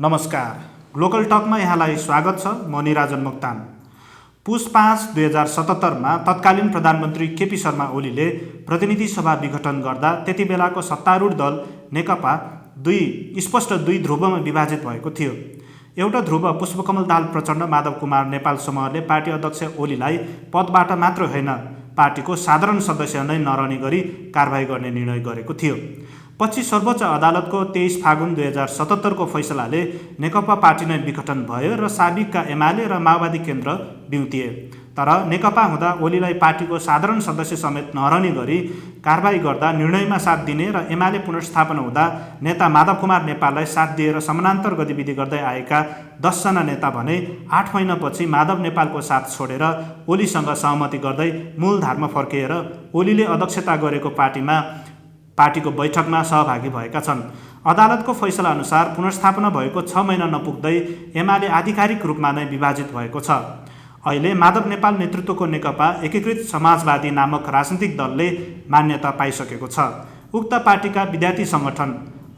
नमस्कार, ग्लोकल टकमा यहाँलाई स्वागत छ। म निराजन मोक्तान। पुस 5 2077 तत्कालीन प्रधानमन्त्री केपी शर्मा ओलीले प्रतिनिधि सभा विघटन गर्दा त्यति बेलाको सत्तारूढ दल नेकपा स्पष्ट दुई ध्रुवमा विभाजित भएको थियो। एउटा ध्रुव पुष्पकमल दाहाल प्रचण्ड माधव कुमार नेपाल समूहले पार्टी अध्यक्ष ओलीलाई पदबाट मात्र होइन, पार्टीको साधारण सदस्य नै नरहने गरी कारबाही गर्ने निर्णय गरेको थियो। पछि सर्वोच्च अदालतको 23 फागुन 2077 को फैसलाले नेकपा पार्टी नै विघटन भयो र साबिकका एमाले र माओवादी केन्द्र बिउतिए। तर नेकपा हुँदा ओलीलाई पार्टीको साधारण सदस्य समेत नरहने गरी कारबाही गर्दा निर्णयमा साथ दिने र एमाले पुनर्स्थापना हुँदा नेता माधव कुमार नेपाललाई साथ दिएर समानान्तर गतिविधि गर्दै आएका 10 जना नेता भने 8 महिनापछि माधव नेपालको साथ छोडेर ओलीसँग सहमति गर्दै मूलधारमा फर्किएर ओलीले अध्यक्षता गरेको पार्टीको बैठकमा सहभागी भएका छन्। अदालतको फैसला अनुसार पुनर्स्थापना भएको 6 महिना नपुग्दै एमाले आधिकारिक रूपमा नै विभाजित भएको छ। अहिले माधव नेपाल नेतृत्वको नेकपा एकीकृत समाजवादी नामक राजनीतिक दलले मान्यता पाइसकेको छ। उक्त पार्टीका विद्यार्थी सङ्गठन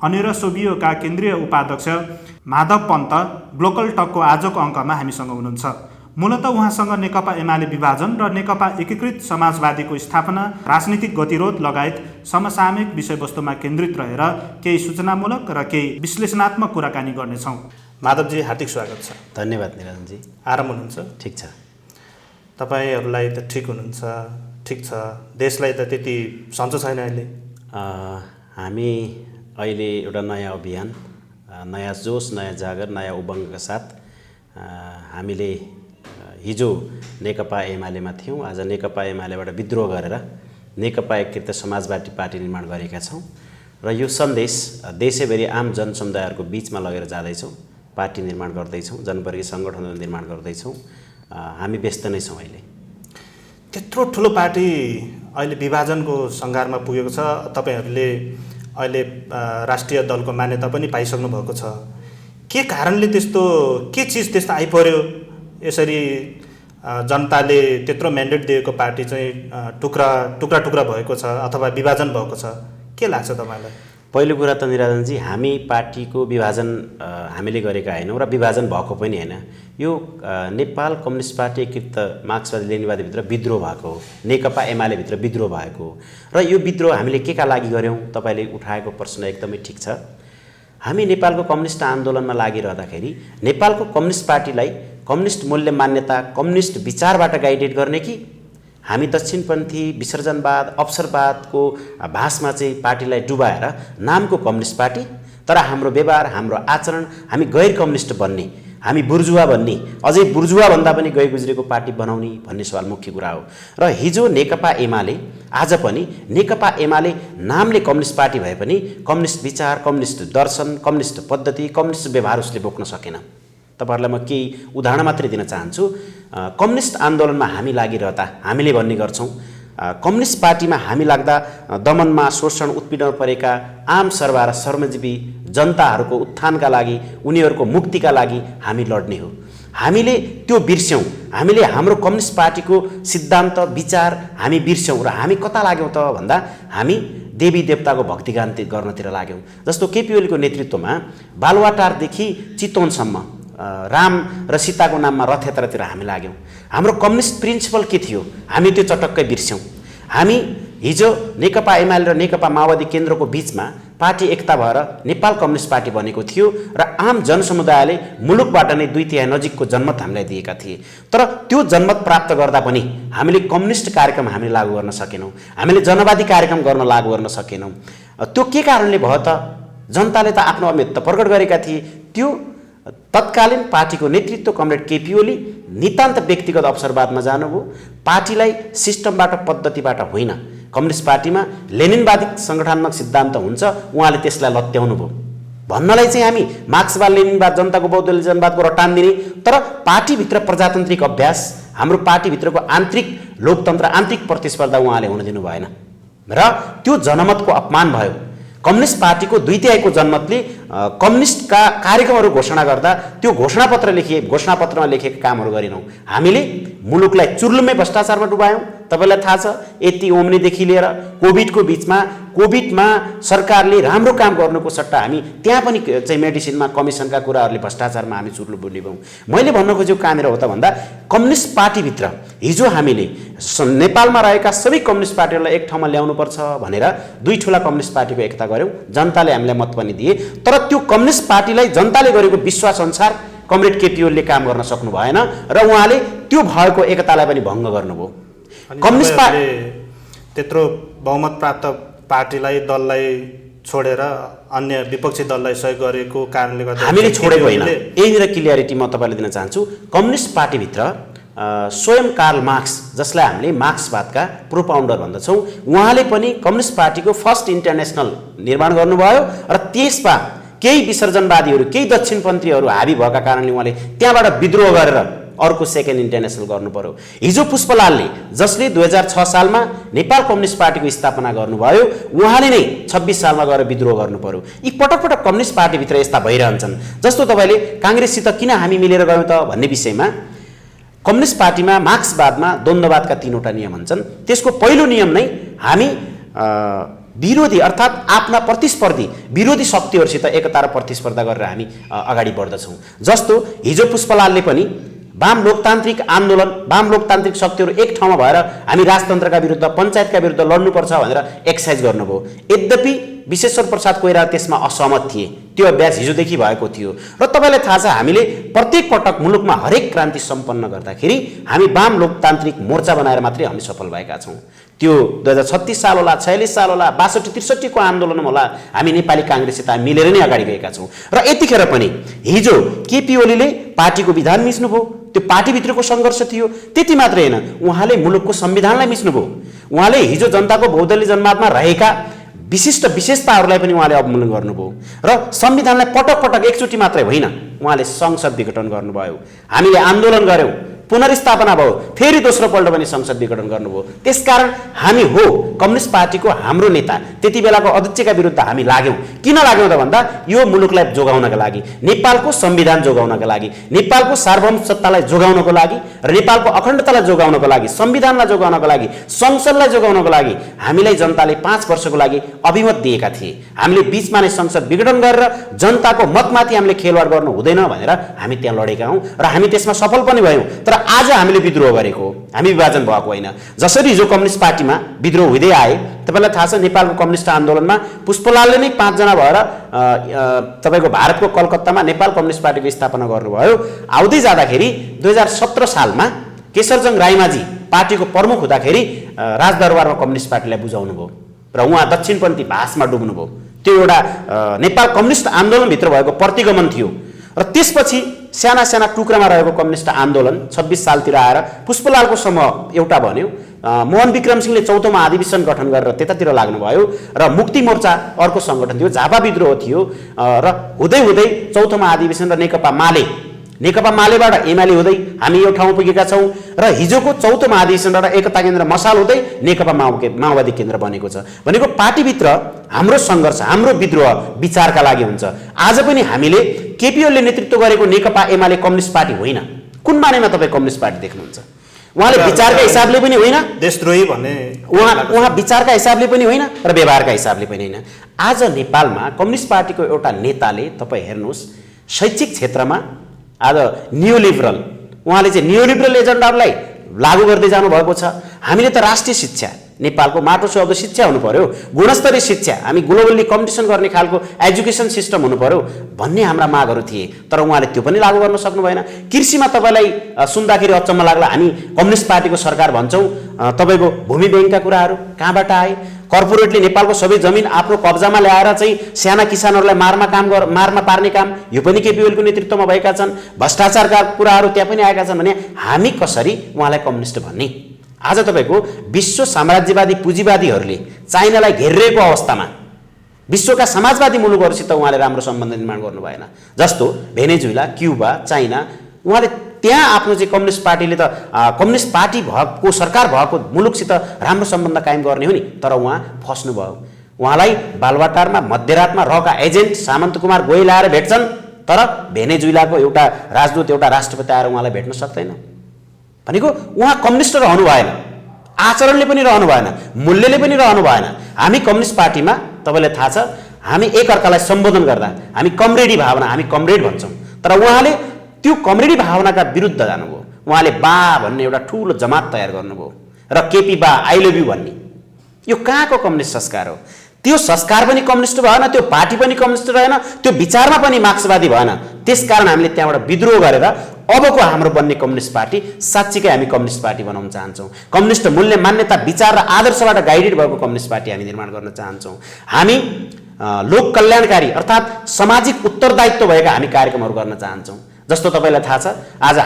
अनेर सोभियोका केन्द्रीय उपाध्यक्ष माधव पन्त ग्लोकल टकको आजको अङ्कमा हामीसँग हुनुहुन्छ। मूलत उहाँसँग नेकपा एमाले विभाजन र नेकपा एकीकृत समाजवादीको स्थापना, राजनीतिक गतिरोध लगायत समसामयिक विषयवस्तुमा केन्द्रित रहेर केही सूचनामूलक र केही विश्लेषणात्मक कुराकानी गर्नेछौँ। माधवजी, हार्दिक स्वागत छ। धन्यवाद निरञ्जनजी। आराम हुनुहुन्छ? ठिक छ। तपाईँहरूलाई त ठिक हुनुहुन्छ? ठिक छ। देशलाई त त्यति सन्चो छैन अहिले? हामी अहिले एउटा नयाँ अभियान, नयाँ जोस, नयाँ जागर, नयाँ उमङ्गका साथ हामीले हिजो नेकपा एमालेमा थियौँ, आज नेकपा एमालेबाट विद्रोह गरेर नेकपा एकीकृत समाजवादी पार्टी निर्माण गरेका छौँ र यो सन्देश देशैभरि आम जनसमुदायहरूको बिचमा लगेर जाँदैछौँ। पार्टी निर्माण गर्दैछौँ, जनवर्गीय सङ्गठनहरू निर्माण गर्दैछौँ। हामी व्यस्त नै छौँ। अहिले त्यत्रो ठुलो पार्टी अहिले विभाजनको सङ्घारमा पुगेको छ। तपाईँहरूले अहिले राष्ट्रिय दलको मान्यता पनि पाइसक्नु भएको छ। के कारणले के चिज त्यस्तो आइपर्यो? यसरी जनताले त्यत्रो म्यान्डेट दिएको पार्टी चाहिँ टुक्रा भएको छ अथवा विभाजन भएको छ, के लाग्छ तपाईँलाई? पहिलो कुरा त निराजनजी, हामी पार्टीको विभाजन हामीले गरेका होइनौँ र विभाजन भएको पनि होइन। यो नेपाल कम्युनिस्ट पार्टी एकीकृत मार्क्सवादी लेनिनवादीभित्र विद्रोह भएको हो, नेकपा एमालेभित्र विद्रोह भएको हो। र यो विद्रोह हामीले के का लागि गऱ्यौँ? तपाईँले उठाएको प्रश्न एकदमै ठिक छ। हामी नेपालको कम्युनिस्ट आन्दोलनमा लागिरहँदाखेरि नेपालको कम्युनिस्ट पार्टीलाई कम्युनिस्ट मूल्य मान्यता, कम्युनिस्ट विचारबाट गाइडेड गर्ने कि हामी दक्षिणपन्थी विसर्जनवाद, अवसरवादको भाषमा चाहिँ पार्टीलाई डुबाएर नामको कम्युनिस्ट पार्टी, तर हाम्रो व्यवहार, हाम्रो आचरण हामी गैर कम्युनिस्ट बन्ने, हामी बुर्जुवा भन्ने, अझै बुर्जुवा भन्दा पनि गए गुज्रेको पार्टी बनाउने भन्ने सवाल मुख्य कुरा हो। र हिजो नेकपा एमाले, आज पनि नेकपा एमाले नामले कम्युनिस्ट पार्टी भए पनि कम्युनिस्ट विचार, कम्युनिस्ट दर्शन, कम्युनिस्ट पद्धति, कम्युनिस्ट व्यवहार उसले बोक्न सकेन। तपाईँहरूलाई म केही उदाहरण मात्रै दिन चाहन्छु। कम्युनिस्ट आन्दोलनमा हामी लागिरहँदा हामीले भन्ने गर्छौँ, कम्युनिस्ट पार्टीमा हामी लाग्दा दमनमा, शोषण, उत्पीडन परेका आम सर्वा र श्रमजीवी जनताहरूको उत्थानका लागि, उनीहरूको मुक्तिका लागि हामी लड्ने हो। हामीले त्यो बिर्स्यौँ। हामीले हाम्रो कम्युनिस्ट पार्टीको सिद्धान्त, विचार हामी बिर्स्यौँ र हामी कता लाग्यौँ त भन्दा हामी देवी देवताको भक्तिगान गर्नतिर लाग्यौँ। जस्तो केपी ओलीको नेतृत्वमा बालुवाटारदेखि चितवनसम्म राम र सीताको नाममा रथयात्रातिर हामी लाग्यौँ। हाम्रो कम्युनिस्ट प्रिन्सिपल के थियो? हामी त्यो चटक्कै बिर्स्यौँ। हामी हिजो नेकपा एमाले र नेकपा माओवादी केन्द्रको बिचमा पार्टी एकता भएर नेपाल कम्युनिस्ट पार्टी बनेको थियो र आम जनसमुदायले मुलुकबाट नै 2/3 नजिकको जनमत हामीलाई दिएका थिए। तर त्यो जनमत प्राप्त गर्दा पनि हामीले कम्युनिस्ट कार्यक्रम हामीले लागू गर्न सकेनौँ, हामीले जनवादी कार्यक्रम लागू गर्न सकेनौँ। त्यो के कारणले भयो त? जनताले त आफ्नो अमित प्रकट गरेका थिए। त्यो तत्कालीन पार्टीको नेतृत्व कमरेड केपी ओली नितान्त व्यक्तिगत अवसरवादमा जानुभयो। पार्टीलाई सिस्टमबाट, पद्धतिबाट होइन। कम्युनिस्ट पार्टीमा लेनिनवादी सङ्गठनात्मक सिद्धान्त हुन्छ, उहाँले त्यसलाई लत्याउनु भयो। भन्नलाई चाहिँ हामी मार्क्सवाद, लेनिनवाद, जनताको बौद्धलिजमवादको रटान दिने, तर पार्टीभित्र प्रजातान्त्रिक अभ्यास, हाम्रो पार्टीभित्रको आन्तरिक लोकतन्त्र, आन्तरिक प्रतिस्पर्धा उहाँले हुन दिनु भएन र त्यो जनमतको अपमान भयो। कम्युनिस्ट पार्टीको 2/3 जनमतले कम्युनिस्टका कार्यक्रमहरू घोषणा गर्दा त्यो घोषणापत्रमा लेखिएका कामहरू गरेनौँ। हामीले मुलुकलाई चुर्लुमै भ्रष्टाचारमा डुबायौँ। तपाईँलाई थाहा छ, यति ओम्नीदेखि लिएर कोभिडमा सरकारले राम्रो काम गर्नुको सट्टा हामी त्यहाँ पनि चाहिँ मेडिसिनमा कमिसनका कुराहरूले भ्रष्टाचारमा हामी चुर्लु डुब्यौँ। मैले भन्न खोजेको कहाँनिर हो त भन्दा कम्युनिस्ट पार्टीभित्र हिजो हामीले नेपालमा रहेका सबै कम्युनिस्ट पार्टीहरूलाई एक ठाउँमा ल्याउनुपर्छ भनेर दुई ठुला कम्युनिस्ट पार्टीको एकता गऱ्यौँ। जनताले हामीलाई मत पनि दिए, तर त्यो कम्युनिस्ट पार्टीलाई जनताले गरेको विश्वास अनुसार कमरेड केपी ओलीले काम गर्न सक्नु भएन र उहाँले त्यो भएको एकतालाई पनि भङ्ग गर्नुभयो। कम्युनिस्ट पार्टी त्यत्रो बहुमत प्राप्त पार्टीलाई दललाई छोडेर अन्य विपक्षी दललाई सहयोग गरेको कारणले गर्दा हामीले छोडेको होइन। यहीँनिर क्लियरिटी म तपाईँलाई दिन चाहन्छु। कम्युनिस्ट पार्टीभित्र स्वयं कार्ल मार्क्स, जसलाई हामीले मार्क्सवादका प्रोपाउन्डर भन्दछौँ, उहाँले पनि कम्युनिस्ट पार्टीको फर्स्ट इन्टरनेसनल निर्माण गर्नुभयो र त्यसमा केही विसर्जनवादीहरू, केही दक्षिणपन्थीहरू हाबी भएका कारणले उहाँले त्यहाँबाट विद्रोह गरेर अर्को सेकेन्ड इन्टरनेसनल गर्नु पर्यो। हिजो पुष्पलालले, जसले 2006 सालमा नेपाल कम्युनिस्ट पार्टीको स्थापना गर्नुभयो, उहाँले नै 26 सालमा गएर विद्रोह गर्नु पर्यो। यी पटक पटक कम्युनिस्ट पार्टीभित्र यस्ता भइरहन्छन्। जस्तो तपाईँले काङ्ग्रेससित किन हामी मिलेर गयौँ त भन्ने विषयमा, कम्युनिस्ट पार्टीमा मार्क्सवादमा द्वन्द्ववादका 3वटा नियम हुन्छन्। त्यसको पहिलो नियम नै हामी विरोधी अर्थात् आफ्ना प्रतिस्पर्धी विरोधी शक्तिहरूसित एकता र प्रतिस्पर्धा गरेर हामी अगाडि बढ्दछौँ। जस्तो हिजो पुष्पलालले पनि वाम लोकतान्त्रिक आन्दोलन, वाम लोकतान्त्रिक शक्तिहरू एक ठाउँमा भएर हामी राजतन्त्रका विरुद्ध, पञ्चायतका विरुद्ध लड्नुपर्छ भनेर एक्सर्साइज गर्नुभयो। यद्यपि विश्वेश्वर प्रसाद कोइराला त्यसमा असहमत थिए। त्यो अभ्यास हिजोदेखि भएको थियो र तपाईँलाई थाहा छ, हामीले प्रत्येक पटक मुलुकमा हरेक क्रान्ति सम्पन्न गर्दाखेरि हामी वाम लोकतान्त्रिक मोर्चा बनाएर मात्रै हामी सफल भएका छौँ। त्यो 2036 साल होला, 46 साल होला, 62-63 को आन्दोलन होला, हामी नेपाली काङ्ग्रेससित मिलेर नै अगाडि गएका छौँ। र यतिखेर पनि हिजो केपी ओलीले पार्टीको विधान मिच्नुभयो, त्यो पार्टीभित्रको सङ्घर्ष थियो। त्यति मात्रै होइन, उहाँले मुलुकको संविधानलाई मिच्नुभयो। उहाँले हिजो जनताको बहुदलीय जनमतमा रहेका विशिष्ट विशेषताहरूलाई पनि उहाँले अवमूल्यन गर्नुभयो र संविधानलाई पटक पटक एकचोटि मात्रै होइन, उहाँले संसद विघटन गर्नुभयो। हामीले आन्दोलन गऱ्यौँ, पुनर्स्थापना भयो, फेरि दोस्रो पल्ट पनि संसद विघटन गर्नुभयो। त्यसकारण हामी हो कम्युनिस्ट पार्टीको हाम्रो नेता त्यति बेलाको अध्यक्षका विरुद्ध हामी लाग्यौँ। किन लाग्यौँ त भन्दा यो मुलुकलाई जोगाउनका लागि, नेपालको संविधान जोगाउनका लागि, नेपालको सार्वभौमसत्तालाई जोगाउनको लागि र नेपालको अखण्डतालाई जोगाउनको लागि, संविधानलाई जोगाउनको लागि, संसदलाई जोगाउनको लागि हामीलाई जनताले 5 वर्षको लागि अभिमत दिएका थिए। हामीले बीचमा नै संसद विघटन गरेर जनताको मतमाथि हामीले खेलवाड गर्नु हुँदैन भनेर हामी त्यहाँ लडेका हौँ र हामी त्यसमा सफल पनि भयौँ। तर आज हामीले विद्रोह गरेको, हामी विभाजन भएको होइन। जसरी हिजो कम्युनिस्ट पार्टीमा विद्रोह हुँदै आए, तपाईँलाई थाहा छ नेपालको कम्युनिस्ट आन्दोलनमा पुष्पलालले नै 5 जना भएर तपाईँको भारतको कलकत्तामा नेपाल कम्युनिस्ट पार्टीको स्थापना गर्नुभयो। आउँदै जाँदाखेरि 2017 सालमा केशरजङ राईमाझी पार्टीको प्रमुख हुँदाखेरि राजदरबारमा कम्युनिस्ट पार्टीलाई बुझाउनु भयो र उहाँ दक्षिणपन्थी भाषमा डुब्नुभयो। त्यो एउटा नेपाल कम्युनिस्ट आन्दोलनभित्र भएको प्रतिगमन थियो र त्यसपछि साना साना टुक्रामा रहेको कम्युनिस्ट आन्दोलन 26 सालतिर आएर पुष्पलालको समूह एउटा बन्यो। मोहन विक्रम सिंहले 4औं महाधिवेशन गठन गरेर त्यतातिर लाग्नुभयो र मुक्ति मोर्चा अर्को सङ्गठन थियो, झापा विद्रोह थियो र हुँदै हुँदै 4औं महाधिवेशन र नेकपा मालेबाट एमाले हुँदै हामी यो ठाउँ पुगेका छौँ र हिजोको 4औं महाधिवेशनबाट एकता केन्द्र मसाल हुँदै नेकपा माओवादी केन्द्र बनेको छ। भनेको पार्टीभित्र हाम्रो सङ्घर्ष, हाम्रो विद्रोह विचारका लागि हुन्छ। आज पनि हामीले केपी ओलीले नेतृत्व गरेको नेकपा एमाले कम्युनिस्ट पार्टी होइन। कुन मानेमा तपाईँ कम्युनिस्ट पार्टी देख्नुहुन्छ? उहाँले विचारका हिसाबले पनि होइन, देशद्रोही भन्ने उहाँ विचारका हिसाबले पनि होइन र व्यवहारका हिसाबले पनि होइन। आज नेपालमा कम्युनिस्ट पार्टीको एउटा नेताले तपाईँ हेर्नुहोस्, शैक्षिक क्षेत्रमा आज नियोलिबरल, उहाँले चाहिँ नियोलिबरल एजेन्डाहरूलाई लागू गर्दै जानुभएको छ। हामीले त राष्ट्रिय शिक्षा, नेपालको माटो सुहाउँदो शिक्षा हुनु पर्यो, गुणस्तरीय शिक्षा, हामी ग्लोबल्ली कम्पिटिसन गर्ने खालको एजुकेसन सिस्टम हुनु पर्यो भन्ने हाम्रा मागहरू थिए। तर उहाँले त्यो पनि लागू गर्न सक्नु भएन। कृषिमा तपाईँलाई सुन्दाखेरि अचम्म लाग्ला, हामी कम्युनिस्ट पार्टीको सरकार भन्छौँ, तपाईँको भूमि ब्याङ्कका कुराहरू कहाँबाट आए? कर्पोरेटले नेपालको सबै जमिन आफ्नो कब्जामा ल्याएर चाहिँ साना किसानहरूलाई मारमा पार्ने काम यो पनि केपी ओलीको नेतृत्वमा भएका छन्। भ्रष्टाचारका कुराहरू त्यहाँ पनि आएका छन् भने हामी कसरी उहाँलाई कम्युनिस्ट भन्ने? आज तपाईँको विश्व साम्राज्यवादी पुँजीवादीहरूले चाइनालाई घेरिरहेको अवस्थामा विश्वका समाजवादी मुलुकहरूसित उहाँले राम्रो सम्बन्ध निर्माण गर्नु भएन। जस्तो भेनेजुएला, क्युबा, चाइना, उहाँले त्यहाँ आफ्नो चाहिँ कम्युनिस्ट पार्टीले त कम्युनिस्ट पार्टी भएको सरकार भएको मुलुकसित राम्रो सम्बन्ध कायम गर्ने हो नि, तर उहाँ फस्नुभयो। उहाँलाई बालुवाटारमा मध्यरातमा रहका एजेन्ट सामन्त कुमार गोयल आएर भेट्छन्, तर भेनेजुएलाको एउटा राजदूत, एउटा राष्ट्रपति आएर उहाँलाई भेट्न सक्दैन। भनेको उहाँ कम्युनिस्ट रहनु भएन, आचरणले पनि रहनु भएन, मूल्यले पनि रहनु भएन। हामी कम्युनिस्ट पार्टीमा तपाईँलाई थाहा छ, हामी एकअर्कालाई सम्बोधन गर्दा हामी कमरेडी भावना, हामी कमरेड भन्छौँ, तर उहाँले त्यो कमरेडी भावनाका विरुद्ध जानुभयो। उहाँले बा भन्ने एउटा ठुलो जमात तयार गर्नुभयो र केपी बा आई लभ यु भन्ने। यो कहाँको कम्युनिस्ट संस्कार हो? त्यो संस्कार पनि कम्युनिस्ट भएन, त्यो पार्टी पनि कम्युनिस्ट रहेन, त्यो विचारमा पनि मार्क्सवादी भएन। त्यसकारण हामीले त्यहाँबाट विद्रोह गरेर अबको हाम्रो बन्ने कम्युनिस्ट पार्टी साँच्चीकै हामी कम्युनिस्ट पार्टी बनाउन चाहन्छौँ। कम्युनिस्ट मूल्य, मान्यता, विचार र आदर्शबाट गाइडेड भएको कम्युनिस्ट पार्टी हामी निर्माण गर्न चाहन्छौँ। हामी लोक कल्याणकारी अर्थात् सामाजिक उत्तरदायित्व भएका हामी कार्यक्रमहरू गर्न चाहन्छौँ। जस्तो तपाईँलाई थाहा छ, आज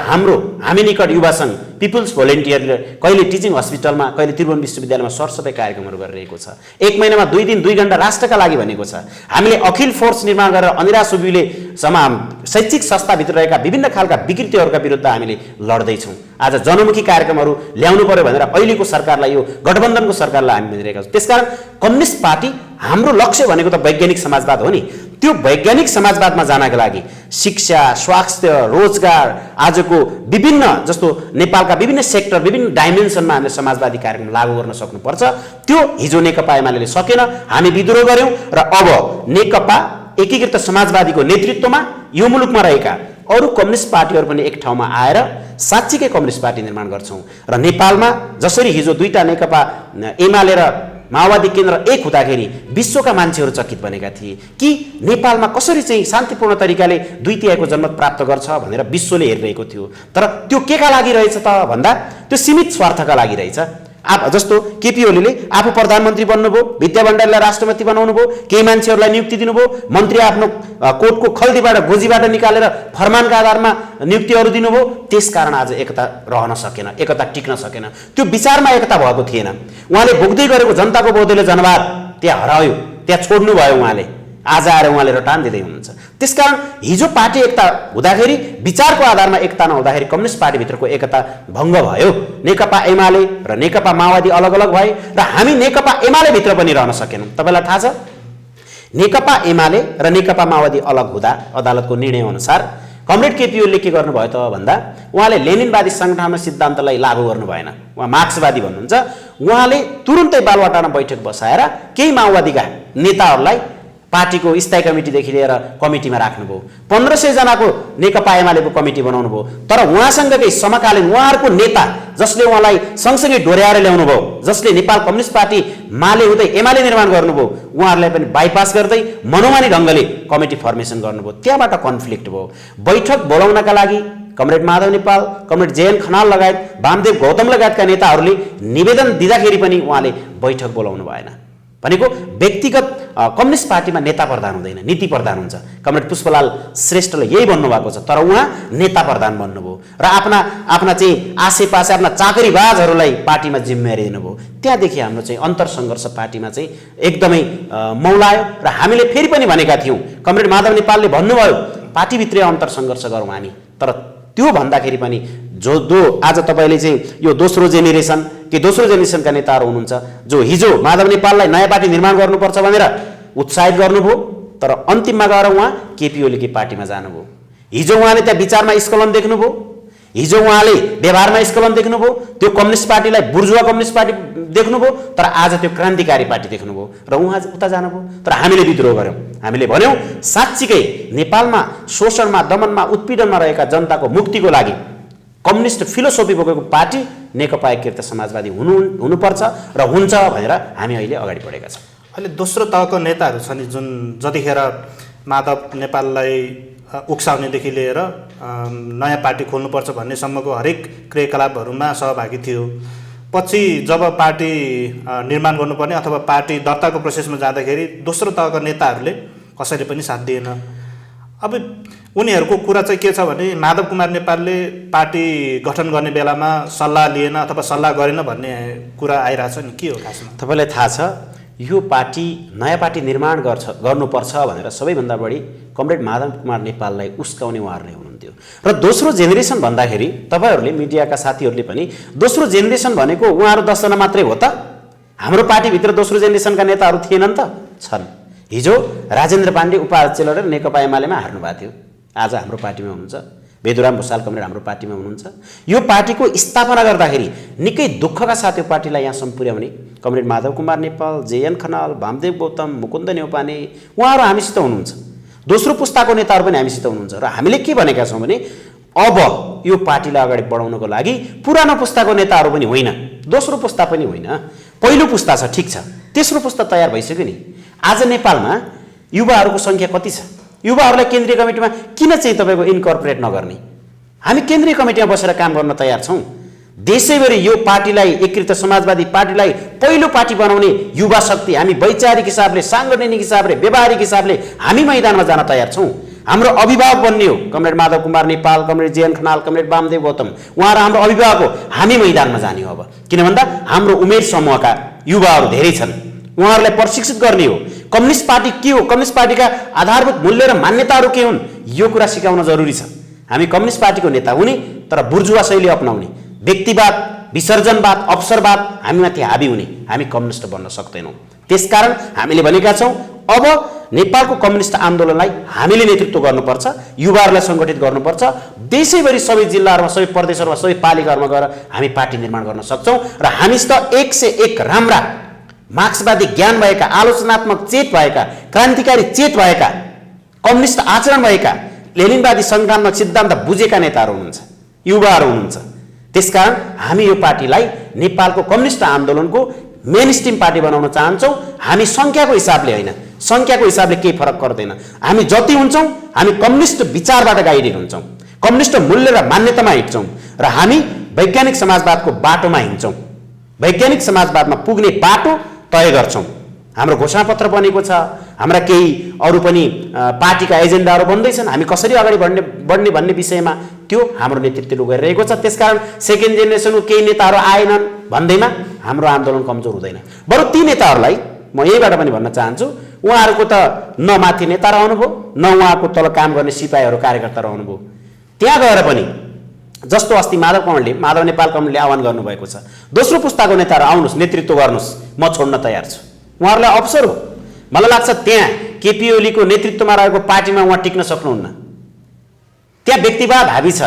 हामी निकट युवा सङ्घ पिपुल्स भोलिन्टियरले कहिले टिचिङ हस्पिटलमा, कहिले त्रिभुवन विश्वविद्यालयमा सरसफाइ कार्यक्रमहरू गरिरहेको छ। 1 महिनामा 2 दिन 2 घण्टा राष्ट्रका लागि भनेको छ। हामीले अखिल फोर्स निर्माण गरेर अनिरा सुब्यूले शैक्षिक संस्थाभित्र रहेका विभिन्न खालका विकृतिहरूका विरुद्ध हामीले लड्दैछौँ। आज जनमुखी कार्यक्रमहरू ल्याउनु पर्यो भनेर अहिलेको सरकारलाई, यो गठबन्धनको सरकारलाई हामी भनिरहेका छौँ। त्यसकारण कम्युनिस्ट पार्टी हाम्रो लक्ष्य भनेको त वैज्ञानिक समाजवाद हो नि। त्यो वैज्ञानिक समाजवादमा जानका लागि शिक्षा, स्वास्थ्य, रोजगार, आजको विभिन्न जस्तो नेपालका विभिन्न सेक्टर, विभिन्न डाइमेन्सनमा हामीले समाजवादी कार्यक्रम लागू गर्न सक्नुपर्छ। त्यो हिजो नेकपा एमाले सकेन, हामी विद्रोह गऱ्यौँ र अब नेकपा एकीकृत समाजवादीको नेतृत्वमा यो मुलुकमा रहेका अरू कम्युनिस्ट पार्टीहरू पनि एक ठाउँमा आएर साँच्चीकै कम्युनिस्ट पार्टी निर्माण गर्छौँ। र नेपालमा जसरी हिजो दुईटा नेकपा एमाले र माओवादी केन्द्र एक हुँदाखेरि विश्वका मान्छेहरू चकित बनेका थिए कि नेपालमा कसरी चाहिँ शान्तिपूर्ण तरिकाले 2/3 जनमत प्राप्त गर्छ भनेर विश्वले हेरिरहेको थियो। तर त्यो केका लागि रहेछ त भन्दा त्यो सीमित स्वार्थका लागि रहेछ। जस्तो केपी ओलीले आफू प्रधानमन्त्री बन्नुभयो, विद्या भण्डारीलाई राष्ट्रपति बनाउनु भयो, केही मान्छेहरूलाई नियुक्ति दिनुभयो, मन्त्री आफ्नो कोर्टको खल्तीबाट गोजीबाट निकालेर फरमानका आधारमा नियुक्तिहरू दिनुभयो। त्यसकारण आज एकता रहन सकेन, एकता टिक्न सकेन। त्यो विचारमा एकता भएको थिएन। उहाँले भोग्दै गरेको जनताको बौद्धले जनवाद त्यहाँ हरायो, त्यहाँ छोड्नु भयो उहाँले। आज आएर उहाँले रटान दिँदै हुनुहुन्छ। त्यसकारण हिजो पार्टी एकता हुँदाखेरि, विचारको आधारमा एकता नहुँदाखेरि कम्युनिस्ट पार्टीभित्रको एकता भङ्ग भयो। नेकपा एमाले र नेकपा माओवादी अलग अलग भए र हामी नेकपा एमाले भित्र पनि रहन सकेनौँ। तपाईँलाई थाहा छ, नेकपा एमाले र नेकपा माओवादी अलग हुँदा अदालतको निर्णय अनुसार कमरेड केपी ओलीले के गर्नुभयो त भन्दा उहाँले लेनिनवादी सङ्गठन सिद्धान्तलाई लागू गर्नु भएन। उहाँ मार्क्सवादी भन्नुहुन्छ। उहाँले तुरुन्तै बालुवाटारमा बैठक बसाएर केही माओवादीका नेताहरूलाई पार्टीको स्थायी कमिटीदेखि लिएर कमिटीमा राख्नुभयो। 1500 जनाको नेकपा एमालेको कमिटी बनाउनु भयो। तर उहाँसँगकै समकालीन उहाँहरूको नेता जसले उहाँलाई सँगसँगै डोर्याएर ल्याउनु भयो, जसले नेपाल कम्युनिस्ट पार्टी माले हुँदै एमाले निर्माण गर्नुभयो, उहाँहरूलाई पनि बाइपास गर्दै मनोमानी ढङ्गले कमिटी फर्मेसन गर्नुभयो। त्यहाँबाट कन्फ्लिक्ट भयो। बैठक बोलाउनका लागि comrade Madhav Nepal, comrade JN Khanal लगायत वामदेव गौतम लगायतका नेताहरूले निवेदन दिँदाखेरि पनि उहाँले बैठक बोलाउनु भएन। भनेको व्यक्तिगत कम्युनिस्ट पार्टीमा नेता प्रधान हुँदैन, नीति प्रधान हुन्छ। कमरेड पुष्पलाल श्रेष्ठले यही भन्नुभएको छ। तर उहाँ नेता प्रधान बन्नुभयो र आफ्ना चाहिँ आसेपासे आफ्ना चाकरीबाजहरूलाई पार्टीमा जिम्मेवारी दिनुभयो। त्यहाँदेखि हाम्रो चाहिँ अन्तरसङ्घर्ष पार्टीमा चाहिँ एकदमै मौलायो र हामीले फेरि पनि भनेका थियौँ। कमरेड माधव नेपालले भन्नुभयो पार्टीभित्रै अन्तरसङ्घर्ष गरौँ हामी। तर त्यो भन्दाखेरि पनि आज तपाईँले चाहिँ यो दोस्रो जेनेरेसनका नेताहरू हुनुहुन्छ जो हिजो माधव नेपाललाई नयाँ पार्टी निर्माण गर्नुपर्छ भनेर उत्साहित गर्नुभयो, तर अन्तिममा गएर उहाँ केपी ओलीकै पार्टीमा जानुभयो। हिजो उहाँले त्यहाँ विचारमा स्खलन देख्नुभयो, हिजो उहाँले व्यवहारमा स्खलन देख्नुभयो, त्यो कम्युनिस्ट पार्टीलाई बुर्जुवा कम्युनिस्ट पार्टी देख्नुभयो, तर आज त्यो क्रान्तिकारी पार्टी देख्नुभयो र उहाँ उता जानुभयो। तर हामीले विद्रोह गऱ्यौँ। हामीले भन्यौँ साँच्चीकै नेपालमा शोषणमा, दमनमा, उत्पीडनमा रहेका जनताको मुक्तिको लागि कम्युनिस्ट फिलोसोफी बोकेको पार्टी नेकपा एकीकृत समाजवादी हुनुपर्छ र हुन्छ भनेर हामी अहिले अगाडि बढेका छौँ। अहिले दोस्रो तहको नेताहरू छन् जुन जतिखेर माधव नेपाललाई उक्साउनेदेखि लिएर नयाँ पार्टी खोल्नुपर्छ भन्नेसम्मको हरेक क्रियाकलापहरूमा सहभागी थियो। पछि जब पार्टी निर्माण गर्नुपर्ने अथवा पार्टी दर्ताको प्रोसेसमा जाँदाखेरि दोस्रो तहका नेताहरूले कसैले पनि साथ दिएन। अब उनीहरूको कुरा चाहिँ के छ भने माधव कुमार नेपालले पार्टी गठन गर्ने बेलामा सल्लाह लिएन अथवा सल्लाह गरेन भन्ने कुरा आइरहेछ नि, के हो खासमा? तपाईँलाई थाहा छ यो पार्टी नयाँ पार्टी निर्माण गर्नुपर्छ भनेर सबैभन्दा बढी कमरेड माधव कुमार नेपाललाई उस्काउने उहाँहरूले हुनुहुन्थ्यो। र दोस्रो जेनेरेसन भन्दाखेरि तपाईँहरूले मिडियाका साथीहरूले पनि दोस्रो जेनेरेसन भनेको उहाँहरू 10 जना मात्रै हो त? हाम्रो पार्टीभित्र दोस्रो जेनेरेसनका नेताहरू थिएनन् त? छन्। हिजो राजेन्द्र पाण्डे उपाध्यक्ष लडेर नेकपा एमालेमा हार्नु भएको थियो, आज हाम्रो पार्टीमा हुनुहुन्छ। बेदुराम भुसाल कमरेड हाम्रो पार्टीमा हुनुहुन्छ। यो पार्टीको स्थापना गर्दाखेरि निकै दुःखका साथ यो पार्टीलाई यहाँसम्म पुर्याउने कमरेड माधव कुमार नेपाल, जेएन खनाल, वामदेव गौतम, मुकुन्द नेउपाने उहाँहरू हामीसित हुनुहुन्छ। दोस्रो पुस्ताको नेताहरू पनि हामीसित हुनुहुन्छ र हामीले के भनेका छौँ भने अब यो पार्टीलाई अगाडि बढाउनको लागि पुरानो पुस्ताको नेताहरू पनि होइन, दोस्रो पुस्ता पनि होइन, पहिलो पुस्ता छ, ठिक छ, तेस्रो पुस्ता तयार भइसक्यो नि। आज नेपालमा युवाहरूको सङ्ख्या कति छ? युवाहरूलाई केन्द्रीय कमिटीमा किन चाहिँ तपाईँको इन्कर्पोरेट नगर्ने? हामी केन्द्रीय कमिटीमा बसेर काम गर्न तयार छौँ। देशैभरि यो पार्टीलाई, एकीकृत समाजवादी पार्टीलाई पहिलो पार्टी बनाउने युवा शक्ति हामी वैचारिक हिसाबले, साङ्गठनिक हिसाबले, व्यवहारिक हिसाबले हामी मैदानमा जान तयार छौँ। हाम्रो अभिभावक बन्ने हो comrade Madhav Kumar Nepal, comrade JN Khanal, comrade Vamdev Gautam, उहाँहरू हाम्रो अभिभावक हो। हामी मैदानमा जाने हो अब, किन भन्दा हाम्रो उमेर समूहका युवाहरू धेरै छन्, उहाँहरूलाई प्रशिक्षित गर्ने हो। कम्युनिस्ट पार्टी के हो, कम्युनिस्ट पार्टीका आधारभूत मूल्य र मान्यताहरू के हुन्, यो कुरा सिकाउन जरुरी छ। हामी कम्युनिस्ट पार्टीको नेता हुने तर बुर्जुवा शैली अपनाउने, व्यक्तिवाद, विसर्जनवाद, अवसरवाद हामीमाथि हाबी हुने, हामी कम्युनिस्ट बन्न सक्दैनौँ। त्यसकारण हामीले भनेका छौँ अब नेपालको कम्युनिस्ट आन्दोलनलाई हामीले नेतृत्व गर्नुपर्छ, युवाहरूलाई सङ्गठित गर्नुपर्छ। देशैभरि सबै जिल्लाहरूमा, सबै प्रदेशहरूमा, सबै पालिकाहरूमा गएर हामी पार्टी निर्माण गर्न सक्छौँ र हामीसित 101 राम्रा मार्क्सवादी ज्ञान भएका, आलोचनात्मक चेत भएका, क्रान्तिकारी चेत भएका, कम्युनिस्ट आचरण भएका, लेनिनवादी सङ्ग्रामक सिद्धान्त बुझेका नेताहरू हुनुहुन्छ, युवाहरू हुनुहुन्छ। त्यसकारण हामी यो पार्टीलाई नेपालको कम्युनिस्ट आन्दोलनको मेन स्ट्रिम पार्टी बनाउन चाहन्छौँ। हामी सङ्ख्याको हिसाबले होइन, सङ्ख्याको हिसाबले केही फरक पर्दैन। हामी जति हुन्छौँ हामी कम्युनिस्ट विचारबाट गाइडेड हुन्छौँ, कम्युनिस्ट मूल्य र मान्यतामा हिँड्छौँ र हामी वैज्ञानिक समाजवादको बाटोमा हिँड्छौँ। वैज्ञानिक समाजवादमा पुग्ने बाटो तय गर्छौँ। हाम्रो घोषणापत्र बनेको छ, हाम्रा केही अरू पनि पार्टीका एजेन्डाहरू बन्दैछन्, हामी कसरी अगाडि बढ्ने भन्ने विषयमा त्यो हाम्रो नेतृत्वले गरिरहेको छ। त्यसकारण सेकेन्ड जेनेरेसनको केही नेताहरू आएनन् भन्दैमा हाम्रो आन्दोलन कमजोर हुँदैन। बरु ती नेताहरूलाई म यहीबाट पनि भन्न चाहन्छु, उहाँहरूको त न माथि नेता रहनुभयो, न उहाँको तल काम गर्ने सिपाहीहरू कार्यकर्ता रहनुभयो। त्यहाँ गएर पनि जस्तो अस्ति माधव नेपाल कमलले आह्वान गर्नुभएको छ, दोस्रो पुस्ताको नेताहरू आउनुहोस्, नेतृत्व गर्नुहोस्, म छोड्न तयार छु। उहाँहरूलाई अवसर हो। मलाई लाग्छ त्यहाँ केपी ओलीको नेतृत्वमा रहेको पार्टीमा उहाँ टिक्न सक्नुहुन्न। त्यहाँ व्यक्तिवाद हाबी छ,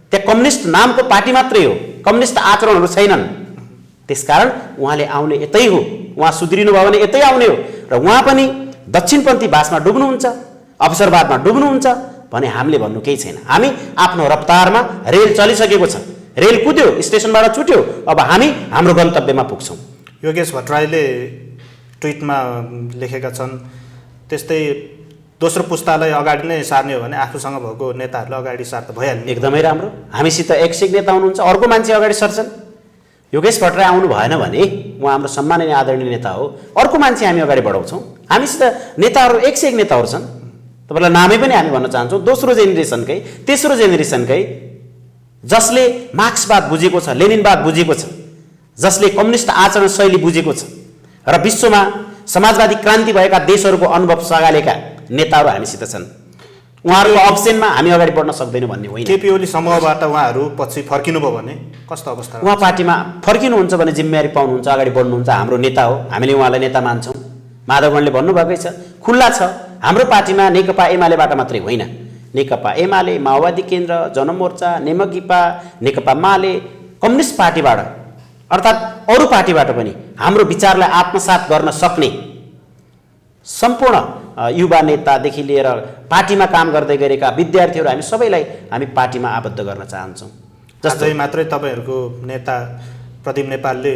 त्यहाँ कम्युनिस्ट नामको पार्टी मात्रै हो, कम्युनिस्ट आचरणहरू छैनन्। त्यसकारण उहाँले आउने यतै हो, उहाँ सुध्रिनु भयो भने यतै आउने हो र उहाँ पनि दक्षिणपन्थी बासमा डुब्नुहुन्छ, अवसरवादमा डुब्नुहुन्छ भने हामीले भन्नु केही छैन। हामी आफ्नो रफ्तारमा, रेल चलिसकेको छ, रेल कुद्यो, स्टेसनबाट छुट्यो, अब हामी हाम्रो गन्तव्यमा पुग्छौँ। योगेश भट्टराईले ट्विटमा लेखेका छन्, त्यस्तै दोस्रो पुस्तालाई अगाडि नै सार्ने हो भने आफूसँग भएको नेताहरूलाई अगाडि सार्दा भइहाल्ने। एकदमै राम्रो। हामीसित 101 नेता हुनुहुन्छ, अर्को मान्छे अगाडि सर्छन्। योगेश भट्टराई आउनु भएन भने उहाँ हाम्रो सम्माननीय आदरणीय नेता हो, अर्को मान्छे हामी अगाडि बढाउँछौँ। हामीसित नेताहरू 101 नेताहरू छन्, तपाईँलाई नामै पनि हामी भन्न चाहन्छौँ। दोस्रो जेनेरेसनकै, तेस्रो जेनेरेसनकै, जसले मार्क्सवाद बुझेको छ, लेनिनवाद बुझेको छ, जसले कम्युनिस्ट आचरण शैली बुझेको छ र विश्वमा समाजवादी क्रान्ति भएका देशहरूको अनुभव सगालेका नेताहरू हामीसित छन्। उहाँहरूको अब्सेन्टमा हामी अगाडि बढ्न सक्दैनौँ भन्ने होइन। केपी ओली समूहबाट उहाँहरू पछि फर्किनुभयो भने कस्तो अवस्था? उहाँ पार्टीमा फर्किनुहुन्छ भने जिम्मेवारी पाउनुहुन्छ, अगाडि बढ्नुहुन्छ, हाम्रो नेता हो, हामीले उहाँलाई नेता मान्छौँ। माधवगणले भन्नुभएकै छ, खुल्ला छ। हाम्रो पार्टीमा नेकपा एमालेबाट मात्रै होइन, नेकपा एमाले, माओवादी केन्द्र, जनमोर्चा, नेमकिपा, नेकपा माले, कम्युनिस्ट पार्टीबाट अर्थात् अरू पार्टीबाट पनि हाम्रो विचारलाई आत्मसात गर्न सक्ने सम्पूर्ण युवा नेतादेखि लिएर पार्टीमा काम गर्दै गरेका विद्यार्थीहरू हामी सबैलाई हामी पार्टीमा आबद्ध गर्न चाहन्छौँ। जस्तै मात्रै तपाईँहरूको नेता प्रदीप नेपालले,